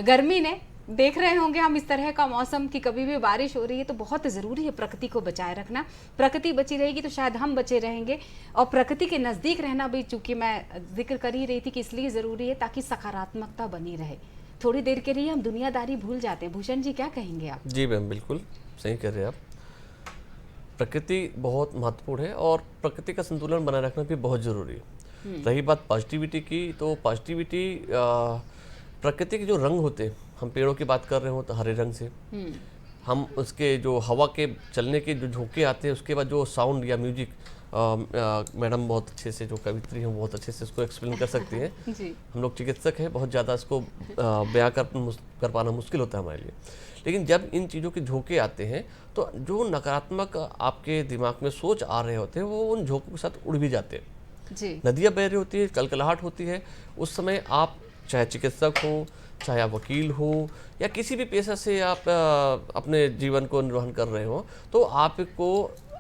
गर्मी ने। देख रहे होंगे हम इस तरह का मौसम कि कभी भी बारिश हो रही है, तो बहुत ज़रूरी है प्रकृति को बचाए रखना। प्रकृति बची रहेगी तो शायद हम बचे रहेंगे। और प्रकृति के नज़दीक रहना भी, चूँकि मैं जिक्र कर ही रही थी कि इसलिए ज़रूरी है ताकि सकारात्मकता बनी रहे। थोड़ी देर के लिए हम दुनियादारी भूल जाते हैं। भूषण जी, क्या कहेंगे आप? जी मैम, बिल्कुल सही कह रहे हैं आप। प्रकृति बहुत महत्वपूर्ण है और प्रकृति का संतुलन बनाए रखना भी बहुत ज़रूरी है। रही बात पॉजिटिविटी की, तो पॉजिटिविटी प्रकृति के जो रंग होते हैं, हम पेड़ों की बात कर रहे हो तो हरे रंग से, हम उसके जो हवा के चलने के जो झोंके आते हैं, उसके बाद जो साउंड या म्यूजिक, मैडम बहुत अच्छे से, जो कवित्री हैं बहुत अच्छे से इसको एक्सप्लेन कर सकती हैं। हम लोग चिकित्सक हैं, बहुत ज़्यादा इसको बयां कर पाना मुश्किल होता है हमारे लिए। लेकिन जब इन चीज़ों के झोंके आते हैं तो जो नकारात्मक आपके दिमाग में सोच आ रहे होते हैं वो उन झोंकों के साथ उड़ भी जाते हैं। नदियाँ बह रही होती है, कलकलाहट होती है, उस समय आप चाहे चिकित्सक हो, चाहे आप वकील हो, या किसी भी पेशा से आप अपने जीवन को निर्वहन कर रहे हो, तो आपको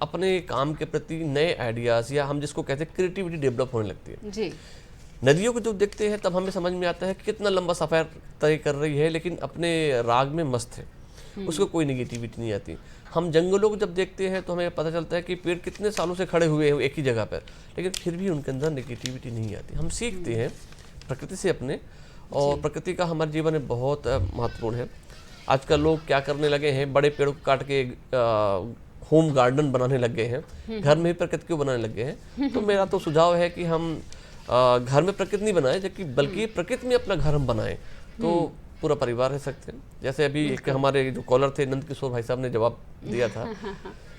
अपने काम के प्रति नए आइडियाज़, या हम जिसको कहते हैं क्रिएटिविटी, डेवलप होने लगती है। जी। नदियों को जब देखते हैं तब हमें समझ में आता है कि कितना लंबा सफ़र तय कर रही है, लेकिन अपने राग में मस्त है, उसको कोई नेगेटिविटी नहीं आती। हम जंगलों को जब देखते हैं तो हमें पता चलता है कि पेड़ कितने सालों से खड़े हुए हैं एक ही जगह पर, लेकिन फिर भी उनके अंदर नेगेटिविटी नहीं आती। हम सीखते हैं प्रकृति से अपने, और प्रकृति का हमारे जीवन में बहुत महत्वपूर्ण है। आजकल लोग क्या करने लगे हैं, बड़े पेड़ों को काट के होम गार्डन बनाने लग गए हैं, घर में ही प्रकृति को बनाने लग गए हैं। तो मेरा तो सुझाव है कि हम घर में प्रकृति नहीं बनाएं, जबकि बल्कि प्रकृति में अपना घर हम बनाएं, तो पूरा परिवार रह सकते हैं। जैसे अभी एक हमारे जो कॉलर थे नंद किशोर भाई साहब ने जवाब दिया था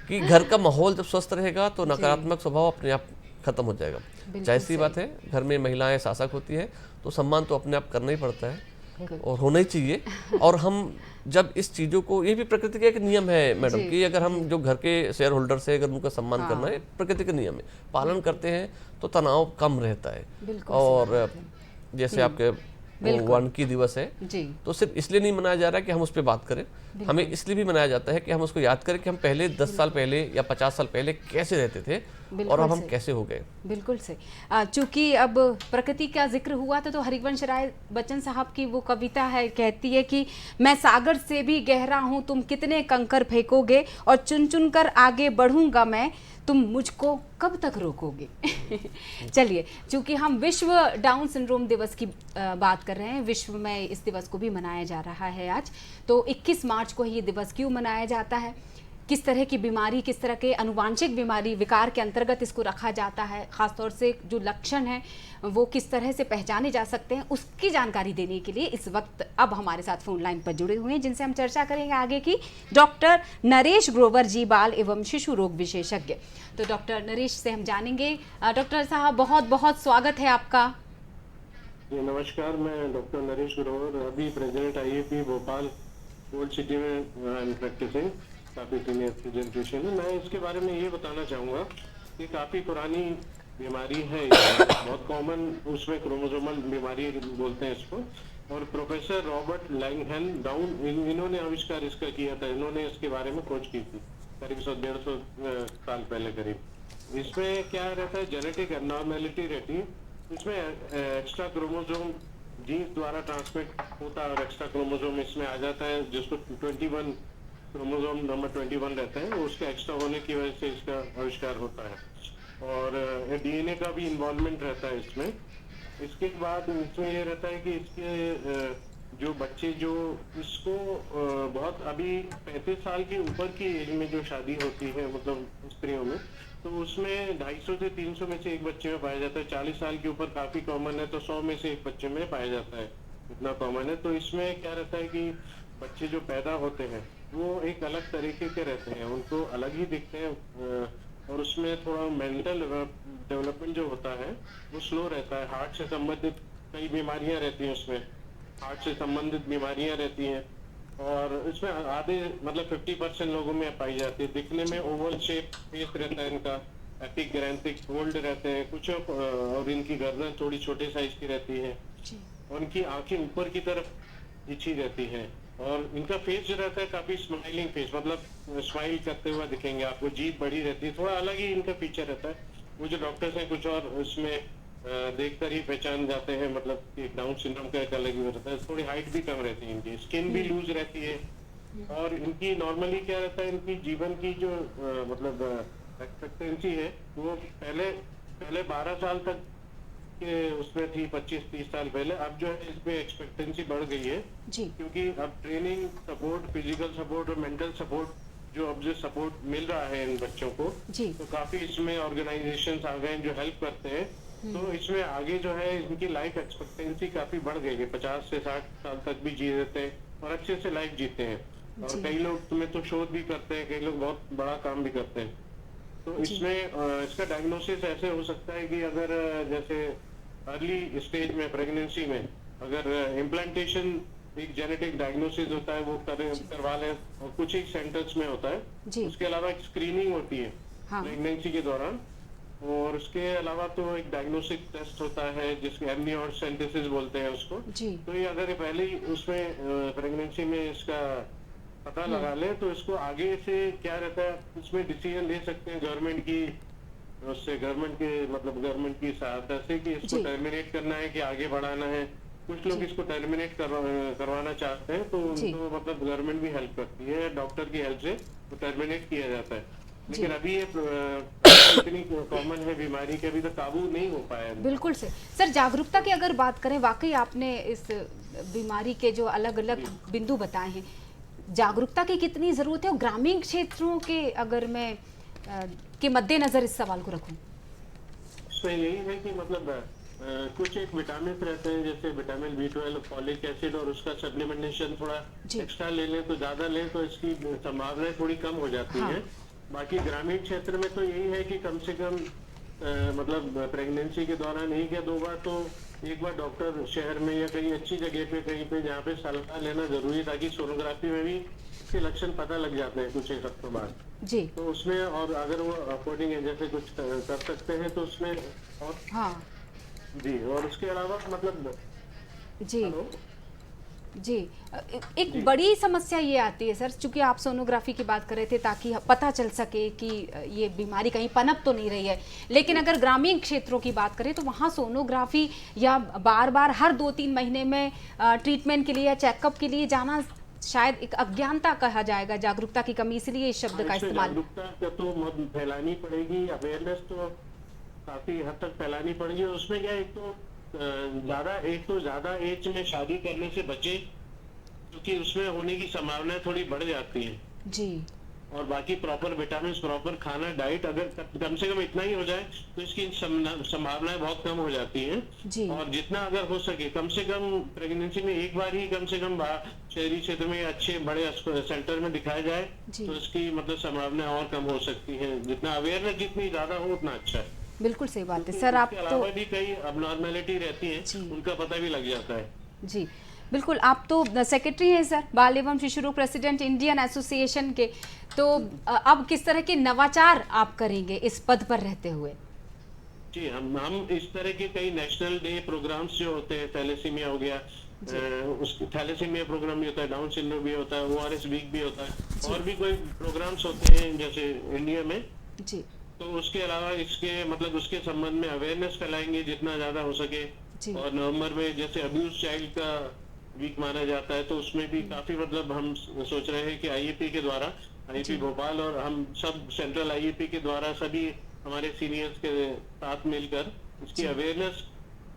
कि घर का माहौल जब स्वस्थ रहेगा तो नकारात्मक स्वभाव अपने आप खत्म हो जाएगा। जाहिर सी बात है, घर में महिलाएं शासक होती है तो सम्मान तो अपने आप करना ही पड़ता है और होना ही चाहिए। और हम जब इस चीज़ों को, ये भी प्रकृति का एक नियम है मैडम, कि अगर हम जो घर के शेयर होल्डर से अगर उनका सम्मान करना है, प्रकृति का नियम है, पालन करते हैं तो तनाव कम रहता है। और जैसे आपके वानिकी दिवस है तो सिर्फ इसलिए नहीं मनाया जा रहा है कि हम उस पर बात करें, हमें इसलिए भी मनाया जाता है कि हम उसको याद करें कि हम पहले 10 साल पहले या 50 साल पहले कैसे रहते थे और अब हम कैसे हो गए। बिल्कुल से, चूंकि अब प्रकृति का जिक्र हुआ था तो हरिवंश राय बच्चन साहब की वो कविता है, कहती है कि मैं सागर से भी गहरा हूँ, तुम कितने कंकर फेंकोगे, और चुन चुन कर आगे बढ़ूंगा मैं, तुम मुझको कब तक रोकोगे? चलिए, चूंकि हम विश्व डाउन सिंड्रोम दिवस की बात कर रहे हैं, विश्व में इस दिवस को भी मनाया जा रहा है आज, तो 21 मार्च को ये दिवस क्यों मनाया जाता है, किस तरह की बीमारी, किस तरह के अनुवांशिक बीमारी विकार के अंतर्गत इसको रखा जाता है, खासतौर से जो लक्षण हैं वो किस तरह से पहचाने जा सकते हैं, उसकी जानकारी देने के लिए इस वक्त अब हमारे साथ फोन लाइन पर जुड़े हुए हैं, जिनसे हम चर्चा करेंगे आगे की। डॉक्टर नरेश ग्रोवर जी, बाल एवं शिशु रोग विशेषज्ञ। तो डॉक्टर नरेश से हम जानेंगे। डॉक्टर साहब, बहुत बहुत स्वागत है आपका। जी नमस्कार, मैं डॉक्टर नरेश ग्रोवर, अभी president IAP Bhopal old city में आई एम प्रैक्टिसिंग, काफ़ी सीनियर प्रेजेंटेशन है। मैं इसके बारे में ये बताना चाहूँगा कि काफ़ी पुरानी बीमारी है, बहुत कॉमन, उसमें क्रोमोसोमल बीमारी बोलते हैं इसको, और प्रोफेसर रॉबर्ट लैंगहन डाउन इन्होंने आविष्कार इसका किया था, इन्होंने इसके बारे में खोज की थी करीब 100-150 साल पहले करीब। इसमें क्या रहता है, जेनेटिक एबनॉर्मेलिटी रहती है, इसमें एक्स्ट्रा क्रोमोसोम जीन्स द्वारा ट्रांसमिट होता है और एक्स्ट्रा क्रोमोसोम इसमें आ जाता है, जिसको 21 क्रोमोसोम नंबर 21 रहता है, उसके एक्स्ट्रा होने की वजह से इसका आविष्कार होता है, और DNA का भी इन्वॉल्वमेंट रहता है इसमें। इसके बाद इसमें ये रहता है कि इसके जो बच्चे जो इसको बहुत अभी 35 साल के ऊपर की एज में जो शादी होती है, मतलब स्त्रियों में, तो उसमें 250 से 300 में से एक बच्चे में पाया जाता है। 40 साल के ऊपर काफी कॉमन है, तो 100 में से एक बच्चे में पाया जाता है, इतना कॉमन है। तो इसमें क्या रहता है कि बच्चे जो पैदा होते हैं वो एक अलग तरीके के रहते हैं, उनको अलग ही दिखते हैं, और उसमें थोड़ा मेंटल डेवलपमेंट जो होता है वो स्लो रहता है। हार्ट से संबंधित कई बीमारियां रहती हैं, उसमें हार्ट से संबंधित बीमारियां रहती हैं, और इसमें आधे मतलब 50% लोगों में पाई जाती है। दिखने में ओवल शेप फेस रहता है इनका, एपिग्रांथिक फोल्ड रहते हैं कुछ, और इनकी गर्दन थोड़ी छोटे साइज की रहती है, और इनकी आंखें ऊपर की तरफ खींची रहती हैं, और इनका फेस जो रहता है काफी स्माइलिंग फेस, मतलब स्माइल करते हुए दिखेंगे आपको, जीभ बड़ी रहती है, थोड़ा अलग ही इनका फीचर रहता है। वो जो डॉक्टर्स हैं कुछ और उसमें देखकर ही पहचान जाते हैं, मतलब कि डाउन सिंड्रोम का एक अलग ही रहता है। थोड़ी हाइट भी कम रहती है इनकी, स्किन भी लूज रहती है, और इनकी नॉर्मली क्या रहता है, इनकी जीवन की जो मतलब एक्सपेक्टेंसी है वो पहले 12 साल तक के उसमें थी, 25-30 साल पहले। अब जो है इसमें एक्सपेक्टेंसी बढ़ गई है जी, क्योंकि अब ट्रेनिंग सपोर्ट, फिजिकल सपोर्ट और मेंटल सपोर्ट, जो अब जो सपोर्ट मिल रहा है इन बच्चों को जी, तो काफी इसमें ऑर्गेनाइजेशंस आ गए हैं जो हेल्प करते हैं। तो इसमें आगे जो है इनकी लाइफ एक्सपेक्टेंसी काफी बढ़ गई है, 50 से 60 साल तक भी जी लेते हैं और अच्छे से लाइफ जीते हैं, और कई लोग तुम्हें तो शोध भी करते हैं, कई लोग बहुत बड़ा काम भी करते हैं। तो इसमें इसका डायग्नोसिस ऐसे हो सकता है कि अगर जैसे अर्ली स्टेज में प्रेगनेंसी में अगर इम्प्लांटेशन एक जेनेटिक डायग्नोसिस होता है वो करवा लें, और कुछ ही सेंटर्स में होता है जी। उसके अलावा एक स्क्रीनिंग होती है प्रेगनेंसी के दौरान, और उसके अलावा तो एक डायग्नोस्टिक टेस्ट होता है जिसको एमनियोसेंटेसिस बोलते हैं उसको जी। तो ये अगर पहले ही उसमें प्रेगनेंसी में इसका पता लगा ले तो इसको आगे से क्या रहता है, उसमें डिसीजन ले सकते हैं गवर्नमेंट की, उससे गवर्नमेंट के मतलब गवर्नमेंट की सहायता से कि इसको टर्मिनेट करना है कि आगे बढ़ाना है। कुछ लोग इसको टर्मिनेट करवाना चाहते हैं तो उनको मतलब गवर्नमेंट भी हेल्प करती है, डॉक्टर की हेल्प से तो टर्मिनेट किया जाता है। लेकिन अभी ये इतनी कॉमन है बीमारी के, अभी तक काबू नहीं हो पाया। बिल्कुल सर, जागरूकता की अगर बात करें, वाकई आपने इस बीमारी के जो अलग अलग बिंदु बताए हैं, जागरूकता की कितनी जरूरत है, और ग्रामीण क्षेत्रों के अगर मैं के मद्देनजर इस सवाल को रखूं, तो यही है कि मतलब कुछ एक विटामिन रहते हैं जैसे विटामिन B12, फॉलिक एसिड, और उसका सप्लीमेंटेशन थोड़ा एक्स्ट्रा ले लें तो ज्यादा लें तो इसकी संभावनाएं थोड़ी कम हो जाती है। बाकी ग्रामीण क्षेत्र में तो यही है कि कम से कम मतलब प्रेगनेंसी के दौरान एक या 2 बार तो एक बार डॉक्टर शहर में या कहीं अच्छी जगह पे कहीं पे जहाँ पे सलाह लेना जरूरी, ताकि सोनोग्राफी में भी इसके लक्षण पता लग जाते हैं कुछ एक हफ्तों बाद जी। तो उसमें और अगर वो अकॉर्डिंग है जैसे कुछ कर सकते हैं तो उसमें और जी, और उसके अलावा मतलब जी जी एक बड़ी समस्या ये आती है सर, चूंकि आप सोनोग्राफी की बात कर रहे थे ताकि पता चल सके कि ये बीमारी कहीं पनप तो नहीं रही है, लेकिन अगर ग्रामीण क्षेत्रों की बात करें तो वहाँ सोनोग्राफी या बार बार हर 2-3 महीने में ट्रीटमेंट के लिए या चेकअप के लिए जाना शायद एक अज्ञानता कहा जाएगा, जागरूकता की कमी, इसलिए इस शब्द का इस्तेमाल। जागरूकता तो फैलानी पड़ेगी, अवेयरनेस तो काफी हद तक फैलानी पड़ेगी। उसमें क्या, एक तो ज्यादा एज में शादी करने से बचे, क्योंकि उसमें होने की संभावनाएं थोड़ी बढ़ जाती है जी। और बाकी प्रॉपर विटामिन, प्रॉपर खाना, डाइट अगर कम से कम इतना ही हो जाए तो इसकी संभावनाएं बहुत कम हो जाती हैं जी। और जितना अगर हो सके कम से कम प्रेगनेंसी में एक बार ही कम से कम शहरी क्षेत्र में अच्छे बड़े सेंटर में दिखाया जाए तो इसकी मतलब संभावनाएं और कम हो सकती हैं। जितना अवेयरनेस जितनी ज्यादा हो उतना अच्छा है। बिल्कुल सही बात है सर। आप तो भी कई अबनॉर्मेलिटी रहती है, उनका पता भी लग जाता है। जी बिल्कुल। आप तो सेक्रेटरी हैं सर बाल एवं शिशु रोग प्रेसिडेंट इंडियन एसोसिएशन के, तो अब किस तरह के नवाचार आप करेंगे इस पद पर रहते हुए? जी, हम इस तरह के कई नेशनल डे प्रोग्राम्स जो होते हैं, थैलेसीमिया हो गया, उस थैलेसीमिया प्रोग्राम भी होता है, डाउन सिंड्रोम भी होता है, ORS वीक भी होता है और भी कोई प्रोग्राम्स होते हैं जैसे इंडिया में जी। तो उसके अलावा इसके मतलब उसके संबंध में अवेयरनेस फैलाएंगे जितना ज्यादा हो सके। और नवंबर में जैसे अब्यूज चाइल्ड का वीक माना जाता है तो उसमें भी काफी मतलब हम सोच रहे हैं कि IEP के द्वारा, IEP भोपाल और हम सब सेंट्रल IEP के द्वारा सभी हमारे सीनियर्स के साथ मिलकर इसकी अवेयरनेस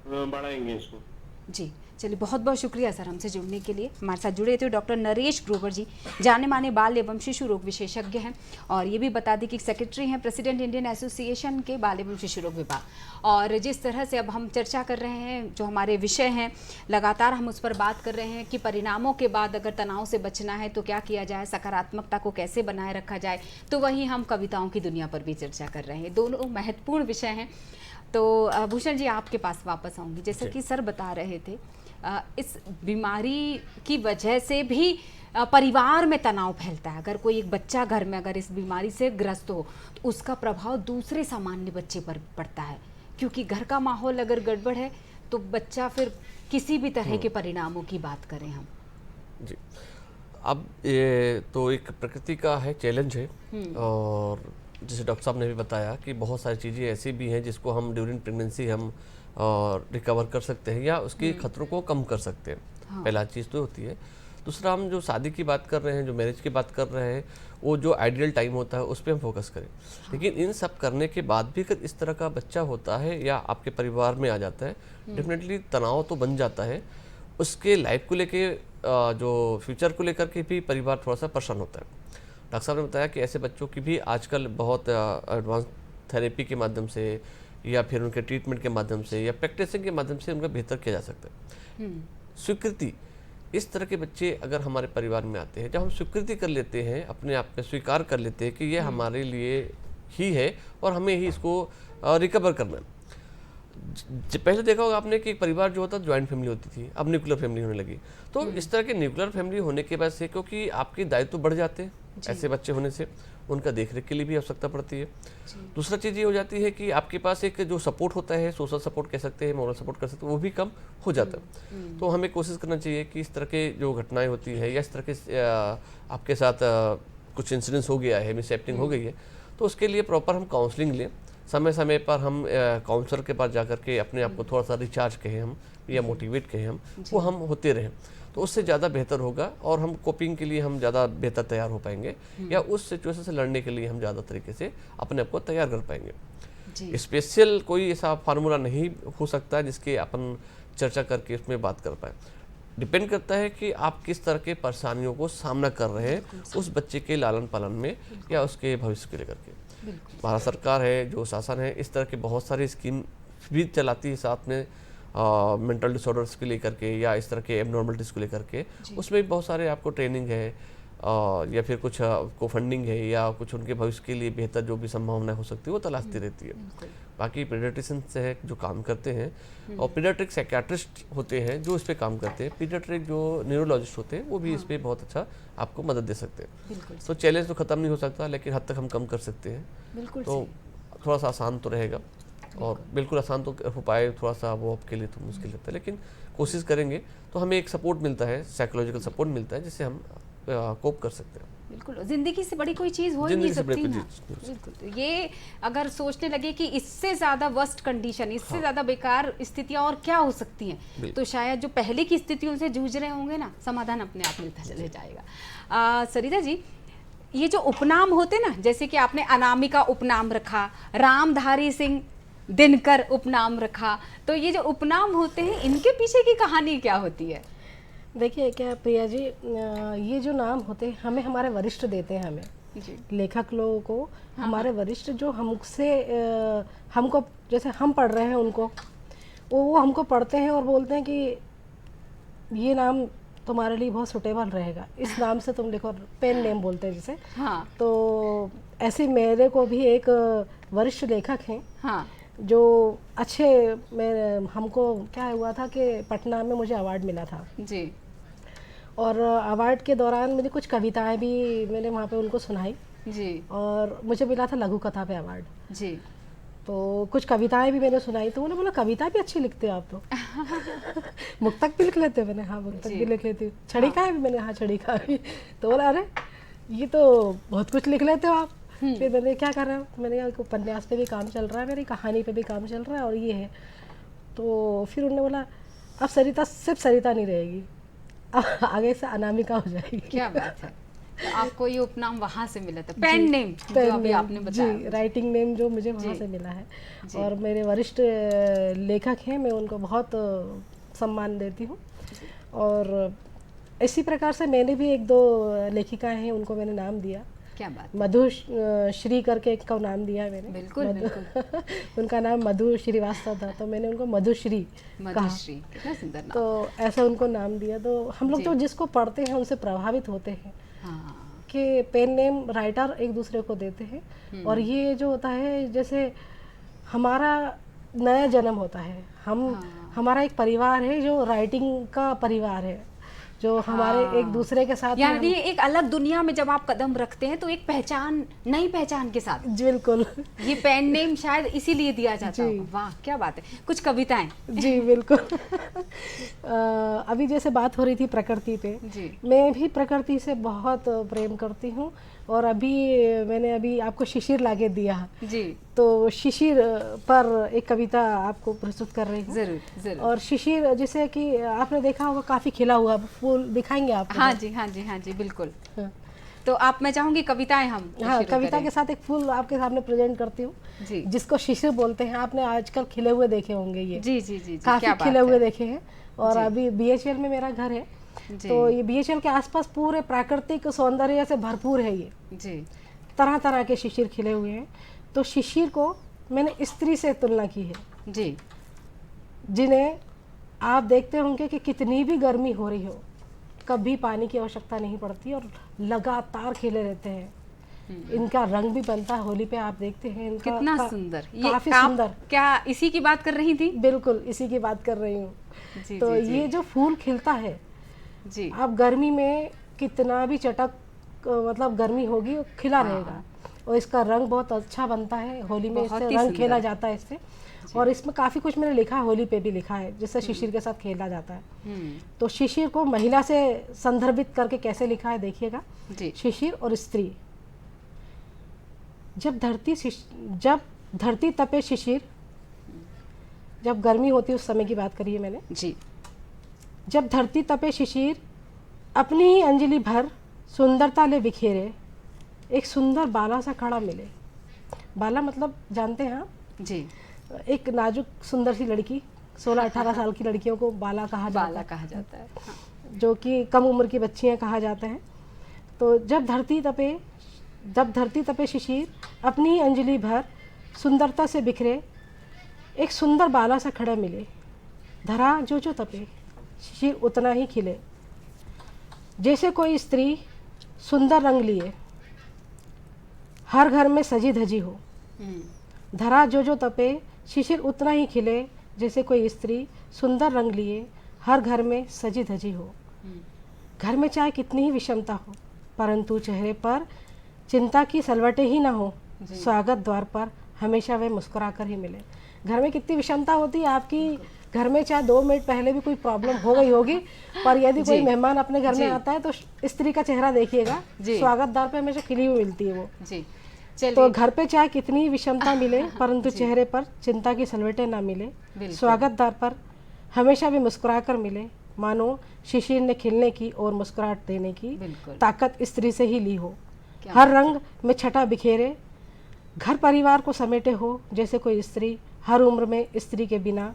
बढ़ाएंगे इसको। जी चलिए, बहुत बहुत शुक्रिया सर हमसे जुड़ने के लिए। हमारे साथ जुड़े थे डॉक्टर नरेश ग्रोवर जी, जाने माने बाल एवं शिशु रोग विशेषज्ञ हैं और ये भी बता दें कि सेक्रेटरी हैं प्रेसिडेंट इंडियन एसोसिएशन के बाल एवं शिशु रोग विभाग। और जिस तरह से अब हम चर्चा कर रहे हैं, जो हमारे विषय हैं, लगातार हम उस पर बात कर रहे हैं कि परिणामों के बाद अगर तनाव से बचना है तो क्या किया जाए, सकारात्मकता को कैसे बनाए रखा जाए, तो वहीं हम कविताओं की दुनिया पर भी चर्चा कर रहे हैं। दोनों महत्वपूर्ण विषय हैं। तो भूषण जी आपके पास वापस आऊँगी। जैसा कि सर बता रहे थे, इस बीमारी की वजह से भी परिवार में तनाव फैलता है। अगर कोई एक बच्चा घर में अगर इस बीमारी से ग्रस्त हो तो उसका प्रभाव दूसरे सामान्य बच्चे पर पड़ता है, क्योंकि घर का माहौल अगर गड़बड़ है तो बच्चा फिर किसी भी तरह के परिणामों की बात करें हम। जी, अब ये तो एक प्रकृति का है, चैलेंज है। और जैसे डॉक्टर साहब ने भी बताया कि बहुत सारी चीज़ें ऐसी भी हैं जिसको हम ड्यूरिंग प्रेगनेंसी हम रिकवर कर सकते हैं या उसके खतरों को कम कर सकते हैं। पहला चीज़ तो होती है। दूसरा, हम जो शादी की बात कर रहे हैं, जो मैरिज की बात कर रहे हैं, वो जो आइडियल टाइम होता है उस पर हम फोकस करें। लेकिन इन सब करने के बाद भी अगर इस तरह का बच्चा होता है या आपके परिवार में आ जाता है, डेफिनेटली तनाव तो बन जाता है। उसके लाइफ को लेके, जो फ्यूचर को लेकर के भी परिवार थोड़ा सा परेशान होता है। डॉक्टर साहब ने बताया कि ऐसे बच्चों की भी आजकल बहुत एडवांस थेरेपी के माध्यम से या फिर उनके ट्रीटमेंट के माध्यम से या प्रैक्टिसिंग के माध्यम से उनका बेहतर किया जा सकता है। स्वीकृति, इस तरह के बच्चे अगर हमारे परिवार में आते हैं, जब हम स्वीकृति कर लेते हैं, अपने आप में स्वीकार कर लेते हैं कि ये हमारे लिए ही है और हमें ही इसको रिकवर करना है। पहले देखा होगा आपने कि एक परिवार जो होता ज्वाइंट फैमिली होती थी, अब न्यूक्लियर फैमिली होने लगी। तो इस तरह के न्यूक्लियर फैमिली होने के बाद से, क्योंकि आपके दायित्व बढ़ जाते हैं ऐसे बच्चे होने से, उनका देखरेख के लिए भी आवश्यकता पड़ती है। दूसरा चीज़ ये हो जाती है कि आपके पास एक जो सपोर्ट होता है, सोशल सपोर्ट कह सकते हैं, मॉरल सपोर्ट कर सकते हैं, वो भी कम हो जाता है। तो हमें कोशिश करना चाहिए कि इस तरह के जो घटनाएं होती है या इस तरह के आपके साथ कुछ इंसिडेंट्स हो गया है, मिसहैपनिंग हो गई है, तो उसके लिए प्रॉपर हम काउंसलिंग लें। समय समय पर हम काउंसलर के पास जाकर के अपने आप को थोड़ा सा रिचार्ज कहें हम या मोटिवेट कहें हम, वो हम होते रहें, तो उससे ज़्यादा बेहतर होगा और हम कोपिंग के लिए हम ज़्यादा बेहतर तैयार हो पाएंगे या उस सिचुएशन से लड़ने के लिए हम ज़्यादा तरीके से अपने आप को तैयार कर पाएंगे। स्पेशल कोई ऐसा फार्मूला नहीं हो सकता जिसके अपन चर्चा करके उसमें बात कर पाए। डिपेंड करता है कि आप किस तरह के परेशानियों को सामना कर रहे हैं उस बच्चे के लालन पालन में या उसके भविष्य को लेकर के। भारत सरकार है, जो शासन है, इस तरह के बहुत सारी स्कीम भी चलाती है साथ में मेंटल डिसऑर्डर्स को लेकर के या इस तरह के एबनॉर्मलिटीज़ को लेकर के। उसमें भी बहुत सारे आपको ट्रेनिंग है या फिर कुछ को फंडिंग है या कुछ उनके भविष्य के लिए बेहतर जो भी संभावना हो सकती है वो तलाशती रहती है। बाकी पीडियाट्रिशियन से है जो काम करते हैं और पीडियाट्रिक साइकियाट्रिस्ट होते हैं जो इस पे काम करते हैं। पीडियाट्रिक जो न्यूरोलॉजिस्ट होते हैं वो भी इस पे बहुत अच्छा आपको मदद दे सकते हैं। तो चैलेंज तो ख़त्म नहीं हो सकता, लेकिन हद तक हम कम कर सकते हैं। तो थोड़ा सा आसान तो रहेगा और बिल्कुल आसान तो हो पाए थोड़ा सा वो आपके लिए तो मुश्किल लगता है, लेकिन कोशिश करेंगे तो हमें एक सपोर्ट मिलता है, साइकोलॉजिकल सपोर्ट मिलता है, जिससे हम कोप कर सकते हैं। बिल्कुल, जिंदगी से बड़ी कोई चीज हो ही नहीं जिंदगी से बड़ी सकती कोई ना। चीज- बिल्कुल, तो ये अगर सोचने लगे कि इससे ज्यादा वर्स्ट कंडीशन, इससे ज्यादा बेकार स्थितियां और क्या हो सकती हैं, तो शायद जो पहले की स्थितियों से जूझ रहे होंगे ना, समाधान अपने आप मिलता चले जाएगा। सरिता जी, ये जो उपनाम होते ना, जैसे कि आपने अनामिका उपनाम रखा, रामधारी सिंह दिनकर उपनाम रखा, तो ये जो उपनाम होते हैं इनके पीछे की कहानी क्या होती है? देखिए क्या प्रिया जी, ये जो नाम होते हैं हमें हमारे वरिष्ठ देते हैं, हमें जी। लेखक लोगों को हमारे वरिष्ठ जो हमसे हमको, जैसे हम पढ़ रहे हैं उनको, वो हमको पढ़ते हैं और बोलते हैं कि ये नाम तुम्हारे लिए बहुत सुटेबल रहेगा, इस नाम से तुम लिखो, पेन नेम बोलते हैं जिसे। हाँ। तो ऐसे मेरे को भी एक वरिष्ठ लेखक हैं, हाँ। जो अच्छे, हमको क्या हुआ था कि पटना में मुझे अवार्ड मिला था जी। और अवार्ड के दौरान मेरी कुछ कविताएं भी मैंने वहाँ पे उनको सुनाई जी। और मुझे मिला था लघु कथा पे अवार्ड। जी। तो कुछ कविताएं भी मैंने सुनाई, तो उन्होंने बोला कविता भी अच्छी लिखते हो आप तो। मुक्तक भी लिख लेते हो? मैंने हाँ मुक्तक भी लिख लेती हूँ। छड़िका भी मैंने हाँ छड़िका भी। तो बोला अरे ये तो बहुत कुछ लिख लेते हो आप। फिर मैंने क्या कर रहा हूँ, मैंने कहा उपन्यास पे भी काम चल रहा है, मेरी कहानी पे भी काम चल रहा है और ये है। तो फिर उन्होंने बोला अब सरिता सिर्फ सरिता नहीं रहेगी, अब आगे से अनामिका हो जाएगी। क्या बात है, तो आपको ये उपनाम वहाँ से मिला था, पेन नेम जो अभी आपने बताया। जी, राइटिंग नेम जो मुझे वहाँ से मिला है। और मेरे वरिष्ठ लेखक हैं, मैं उनको बहुत सम्मान देती हूँ। और इसी प्रकार से मैंने भी एक दो लेखिकाएं हैं, उनको मैंने नाम दिया। क्या बात, मधुश्री करके एक का नाम दिया है मैंने। बिल्कुल बिल्कुल। उनका नाम मधु श्रीवास्तव था, तो मैंने उनको मधुश्री कहा। कितना सुंदर नाम। तो ऐसा उनको नाम दिया। तो हम लोग तो जिसको पढ़ते हैं उनसे प्रभावित होते हैं। हाँ। कि पेन नेम राइटर एक दूसरे को देते हैं और ये जो होता है जैसे हमारा नया जन्म होता है, हमारा एक परिवार है जो राइटिंग का परिवार है, जो हमारे एक दूसरे के साथ, यानी एक अलग दुनिया में जब आप कदम रखते हैं तो एक पहचान, नई पहचान के साथ। बिल्कुल। ये पेन नेम शायद इसीलिए दिया जाता है। वाह क्या बात है। कुछ कविताएं? जी बिल्कुल। अभी जैसे बात हो रही थी प्रकृति पे, मैं भी प्रकृति से बहुत प्रेम करती हूँ और मैंने अभी आपको शिशिर लाके दिया जी, तो शिशिर पर एक कविता आपको प्रस्तुत कर रही हूँ। जरूर जरूर। और शिशिर जैसे कि आपने देखा होगा काफी खिला हुआ फूल दिखाएंगे आप? हाँ जी हाँ जी हाँ जी बिल्कुल। तो मैं चाहूंगी कविताएं हम कविता के साथ एक फूल आपके सामने प्रेजेंट करती हूँ, जिसको शिशिर बोलते हैं। आपने आजकल खिले हुए देखे होंगे, ये जी जी जी, काफी खिले हुए देखे हैं। और अभी BHL में मेरा घर है, तो ये BHL के आसपास पूरे प्राकृतिक सौंदर्य से भरपूर है। ये जी तरह तरह के शिशिर खिले हुए हैं। तो शिशिर को मैंने स्त्री से तुलना की है जी, जिन्हें आप देखते होंगे कि कितनी भी गर्मी हो रही हो, कभी पानी की आवश्यकता नहीं पड़ती और लगातार खिले रहते हैं। इनका रंग भी बनता है होली पे, आप देखते हैं इनका कितना सुंदर, काफी सुंदर। क्या इसी की बात कर रही थी? बिल्कुल इसी की बात कर रही हूँ। तो ये जो फूल खिलता है जी, आप गर्मी में कितना भी चटक मतलब गर्मी होगी खिला रहेगा। और इसका रंग बहुत अच्छा बनता है, होली में इससे रंग खेला जाता है इससे। और इसमें काफ़ी कुछ मैंने लिखा है, होली पे भी लिखा है, जिससे शिशिर के साथ खेला जाता है। तो शिशिर को महिला से संदर्भित करके कैसे लिखा है देखिएगा। शिशिर और स्त्री। जब धरती तपे शिशिर, जब गर्मी होती है उस समय की बात करी है मैंने जी। जब धरती तपे शिशिर अपनी ही अंजलि भर सुंदरता ले बिखेरे, एक सुंदर बाला सा खड़ा मिले। बाला मतलब जानते हैं आप जी, एक नाजुक सुंदर सी लड़की, 16-18 साल की लड़कियों को बाला कहा जाता है। हाँ। जो कि कम उम्र की बच्चियां कहा जाते हैं। तो जब धरती तपे शिशिर अपनी ही अंजलि भर सुंदरता से बिखरे, एक सुंदर बाला सा खड़ा मिले। धरा जो जो तपे शिशिर उतना ही खिले, जैसे कोई स्त्री सुंदर रंग लिए हर घर में सजी धजी हो। धरा जो जो तपे शिशिर उतना ही खिले, जैसे कोई स्त्री सुंदर रंग लिए हर घर में सजी धजी हो। घर में चाहे कितनी ही विषमता हो, परंतु चेहरे पर चिंता की सलवटें ही ना हो। स्वागत द्वार पर हमेशा वे मुस्कुरा कर ही मिले। घर में कितनी विषमता होती है, आपकी घर में चाहे 2 मिनट पहले भी कोई प्रॉब्लम हो गई होगी, पर यदि कोई मेहमान अपने घर में आता है तो स्त्री का चेहरा देखिएगा, स्वागत द्वार पे हमेशा खिली हुई मिलती है वो जी। तो घर पे चाहे कितनी विषमता मिले परंतु चेहरे पर चिंता की सलवटें ना मिले, स्वागत द्वार पर हमेशा भी मुस्कुरा कर मिले, मानो शिशिर ने खिलने की और मुस्कुराहट देने की ताकत स्त्री से ही ली हो। हर रंग में छटा बिखेरे, घर परिवार को समेटे हो जैसे कोई स्त्री। हर उम्र में स्त्री के बिना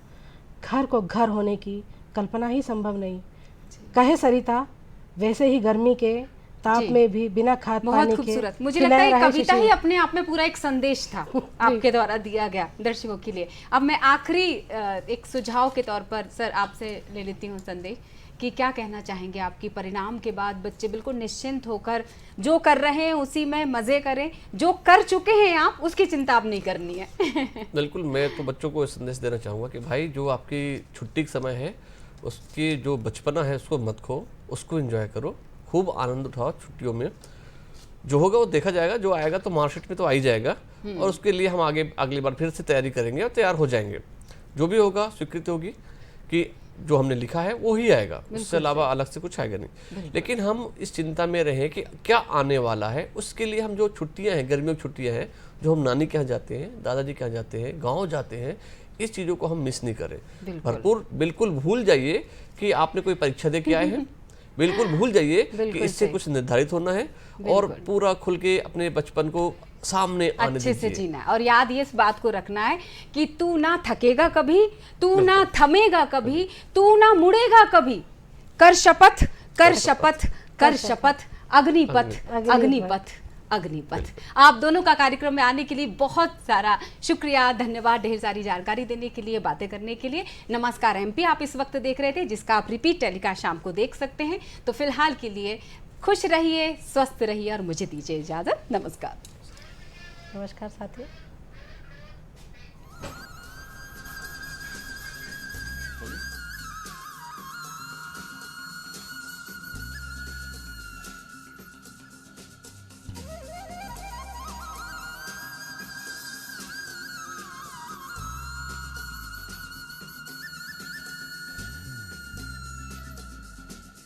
घर को घर होने की कल्पना ही संभव नहीं। कहे सरिता वैसे ही गर्मी के ताप में भी बिना खाद पानी के। बहुत खूबसूरत। मुझे लगता है कविता ही अपने आप में पूरा एक संदेश था आपके द्वारा दिया गया दर्शकों के लिए। अब मैं आखिरी एक सुझाव के तौर पर सर आपसे ले लेती हूँ संदेश कि क्या कहना चाहेंगे आपकी परिणाम के बाद बच्चे बिल्कुल निश्चिंत होकर जो कर रहे हैं उसी में मजे करें, जो कर चुके हैं आप उसकी चिंता अब नहीं करनी है। बिल्कुल, मैं तो बच्चों को संदेश देना चाहूँगा कि भाई जो आपकी छुट्टी का समय है उसकी जो बचपना है उसको मत खो, उसको एंजॉय करो, खूब आनंद उठाओ छुट्टियों में। जो होगा वो देखा जाएगा, जो आएगा तो मार्कशीट में तो आ ही जाएगा और उसके लिए हम आगे अगली बार फिर से तैयारी करेंगे और तैयार हो जाएंगे। जो भी होगा स्वीकृति होगी कि जो हमने लिखा है वो ही आएगा, उससे अलावा अलग से कुछ आएगा नहीं। लेकिन हम इस चिंता में रहें कि क्या आने वाला है, उसके लिए हम जो छुट्टियां हैं, गर्मियों की छुट्टियां हैं, जो हम नानी के यहाँ जाते हैं, दादाजी के यहाँ जाते हैं, गाँव जाते हैं, इस चीज़ों को हम मिस नहीं करें। भरपूर बिल्कुल भूल जाइए कि आपने कोई परीक्षा दे के आए हैं, बिल्कुल भूल जाइए कि इससे कुछ निर्धारित होना है और पूरा खुल के अपने बचपन को सामने आने अच्छे से जीना है। और याद ये इस बात को रखना है कि तू ना थकेगा कभी, तू ना थमेगा कभी, तू ना मुड़ेगा कभी। कर शपथ, कर शपथ, कर शपथ, अग्निपथ, अग्निपथ, अग्निपथ। आप दोनों का कार्यक्रम में आने के लिए बहुत सारा शुक्रिया, धन्यवाद, ढेर सारी जानकारी देने के लिए, बातें करने के लिए। नमस्कार एमपी आप इस वक्त देख रहे थे, जिसका आप रिपीट टेलीकास्ट शाम को देख सकते हैं। तो फिलहाल के लिए खुश रहिए, स्वस्थ रहिए और मुझे दीजिए इजाजत। नमस्कार। नमस्कार साथियों।